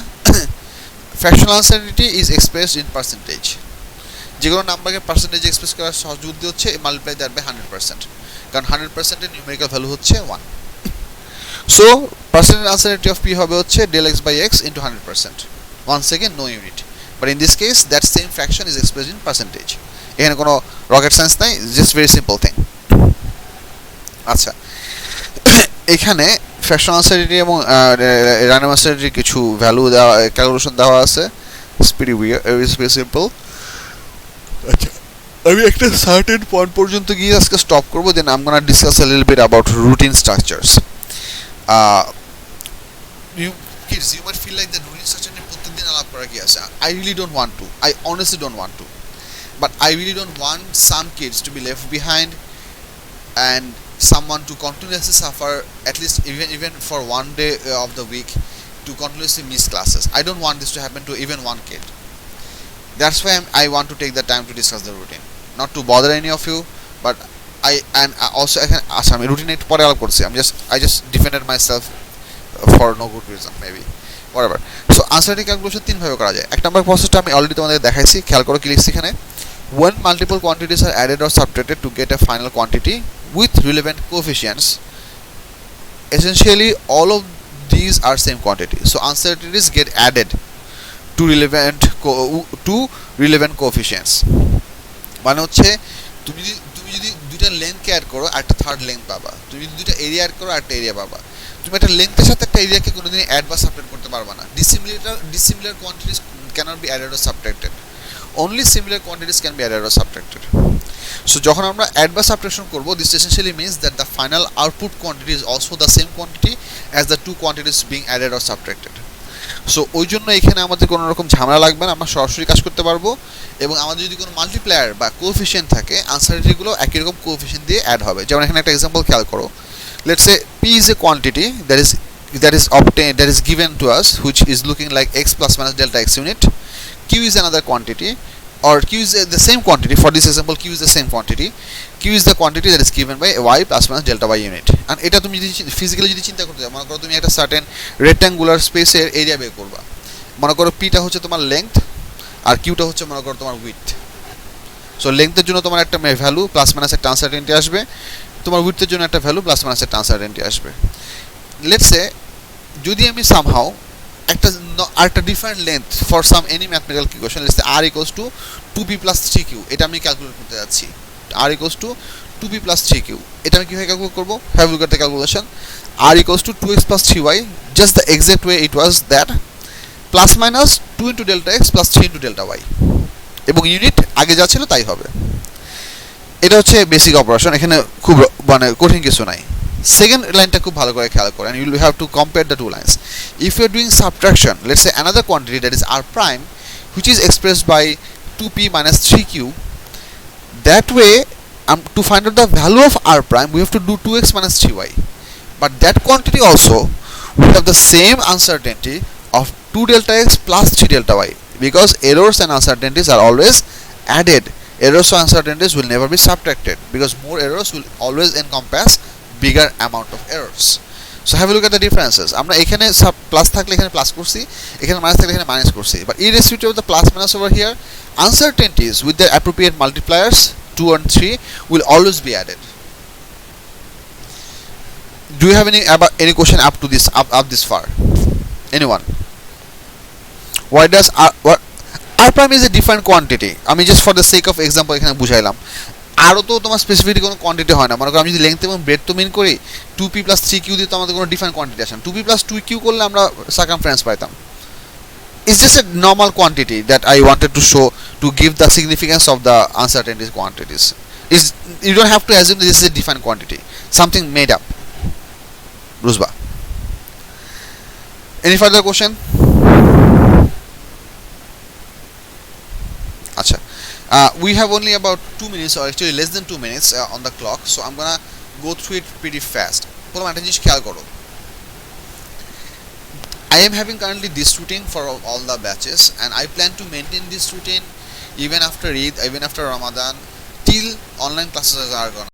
[SPEAKER 1] Fractional uncertainty is expressed in percentage. যে কোনো নাম্বারকে percentage express করার সহজ বুদ্ধি হচ্ছে মাল্টিপ্লাই দ্যাট বাই 100%, কারণ 100% এর নিউমেরিক্যাল ভ্যালু হচ্ছে 1। So percentage uncertainty of p হবে হচ্ছে del x by x into 100%, once again no unit, but in this case that same fraction is expressed in percentage. এখানে কোনো রকেট সায়েন্স নাই, just very simple thing. আচ্ছা, এখানে fractional uncertainty এবং random আনসার্টেনিটির কিছু value দেওয়া, ক্যালকুলেশন দেওয়া আছে। It's very simple. আচ্ছা, আমি একটা সার্টেন পয়েন্ট পর্যন্ত গিয়ে আজকে স্টপ করবো, then I am gonna discuss a little bit about routine structures. Kids, you might feel like that routine structure নিয়ে প্রত্যেকদিন আলাপ করা কি আছে। I really don't want to, I honestly don't want to, but I really don't want some kids to be left behind and someone to continuously suffer, at least even for one day of the week, to continuously miss classes. I don't want this to happen to even one kid. That's why I want to take the time to discuss the routine, not to bother any of you, but I also I can ask me routine একটু পরে আলাপ করছি। I just defended myself for no good reason, maybe whatever. So uncertainty calculation তিন ভাবে করা যায়। এক নম্বর প্রসেসটা আমি অলরেডি তোমাদের দেখাইছি, খেয়াল করো কি লিখছি এখানে। When multiple quantities are added or subtracted to get a final quantity with relevant coefficients, essentially all of these are same quantity, so uncertainties get added to relevant coefficients. মানে হচ্ছে তুমি যদি দুইটা লেন্থকে অ্যাড করো আর একটা থার্ড লেন্থ পাবা, তুমি যদি দুইটা এরিয়া অ্যাড করো আর একটা এরিয়া পাবা। তুমি একটা লেন্থের সাথে একটা এরিয়াকে কোনোদিন অ্যাড বা সাবট্রাক্ট করতে পারবা না। dissimilar quantities cannot be added or subtracted. Only similar quantities can be added or subtracted. So যখন আমরা add বা subtraction করব, this essentially means that the final output quantity is also the same quantity as the two quantities being added or subtracted. So ওই জন্য এখানে আমাদের কোনো রকম ঝামেলা লাগবে না, আমরা সরাসরি কাজ করতে পারবো। এবং আমাদের যদি কোনো মাল্টিপ্লায়ার বা কোএফিশিয়েন্ট থাকে, আনসার্টেনিটিগুলো একই রকম কোএফিশিয়েন্ট দিয়ে অ্যাড হবে। যেমন এখানে একটা এক্সাম্পল খেয়াল করো। Let's say p is a quantity that is given to us, which is looking like x plus minus delta x unit. Q is another quantity, or Q is the same quantity. For this example, Q is the same quantity. Q is the quantity that is given by y plus minus delta y unit. And এটা তুমি যদি physically যদি চিন্তা করতে চাও, মনে করো তুমি একটা সার্টেন রেক্ট্যাঙ্গুলার স্পেসের এরিয়া বের করবা। মনে করো পিটা হচ্ছে তোমার লেংথ আর কিউটা হচ্ছে মনে করো তোমার উইডথ। সো লেংথের জন্য তোমার একটা ভ্যালু প্লাস মাইনাস একটা আনসার্টেনিটি আসবে, তোমার উইডথের জন্য একটা ভ্যালু প্লাস মাইনাস একটা আনসার্টেনিটি আসবে। লেটস সে যদি আমি সামহাউ একটা different length for some any mathematical equation, let's say r equals two 2p plus 3q, এটা আমি ক্যালকুলেট করতে যাচ্ছি। r equals two 2p plus 3q, এটা আমি কিভাবে ক্যালকুলেট করব? Have look at the calculation. r equals to 2x plus 3y, just the exact way it was that, plus minus 2 into delta x plus 3 into delta y, এবং unit আগে যা ছিল তাই হবে। এটা হচ্ছে বেসিক অপারেশন, এখানে খুব মানে কঠিন কিছু নাই। সেকেন্ড লাইনটা খুব ভালো করে খেয়াল করেন, you will have to compare the two lines. If you are doing subtraction, let's say another quantity that is r prime, which is expressed by 2p minus 3q, that way to find out the value of r prime we have to do 2x minus 3y, but that quantity also will have the same uncertainty of 2 delta x plus 3 delta y, because errors and uncertainties are always added. Errors or uncertainties will never be subtracted, because more errors will always encompass bigger amount of errors. So have a look at the differences. আমরা এখানে plus থাকলে এখানে plus করছি, এখানে minus থাকলে এখানে minus করছি, but irrespective of the plus minus over here, uncertainties with their appropriate multipliers 2 and 3 will always be added. Do you have any question up to this up this far? Anyone? Why does R prime is a different quantity, আমি just for the sake of example এখানে বুঝাইলাম। আরও তো তোমার specific কোনো quantity হয় না, মনে করো আমি যদি লেংথ এবং ব্রেড তো মিন করি 2p প্লাস 3q দিয়ে তো আমাদের কোনো ডিফারেন্ট কোয়ান্টিটি আসে না, 2p প্লাস 2q করলে আমরা সার্কামফারেন্স পাইতাম। It's just a normal quantity that I wanted to show to give the significance of the uncertainty quantities. Is you don't have to assume this is a defined quantity, something made up. Rusba. Any further question? Acha. We have only about 2 minutes, or actually less than 2 minutes on the clock, so I'm gonna go through it pretty fast. প্রথম একটা জিনিস খেয়াল করো, I am having currently this routine for all the batches, and I plan to maintain this routine even after Eid, even after Ramadan, till online classes are gonna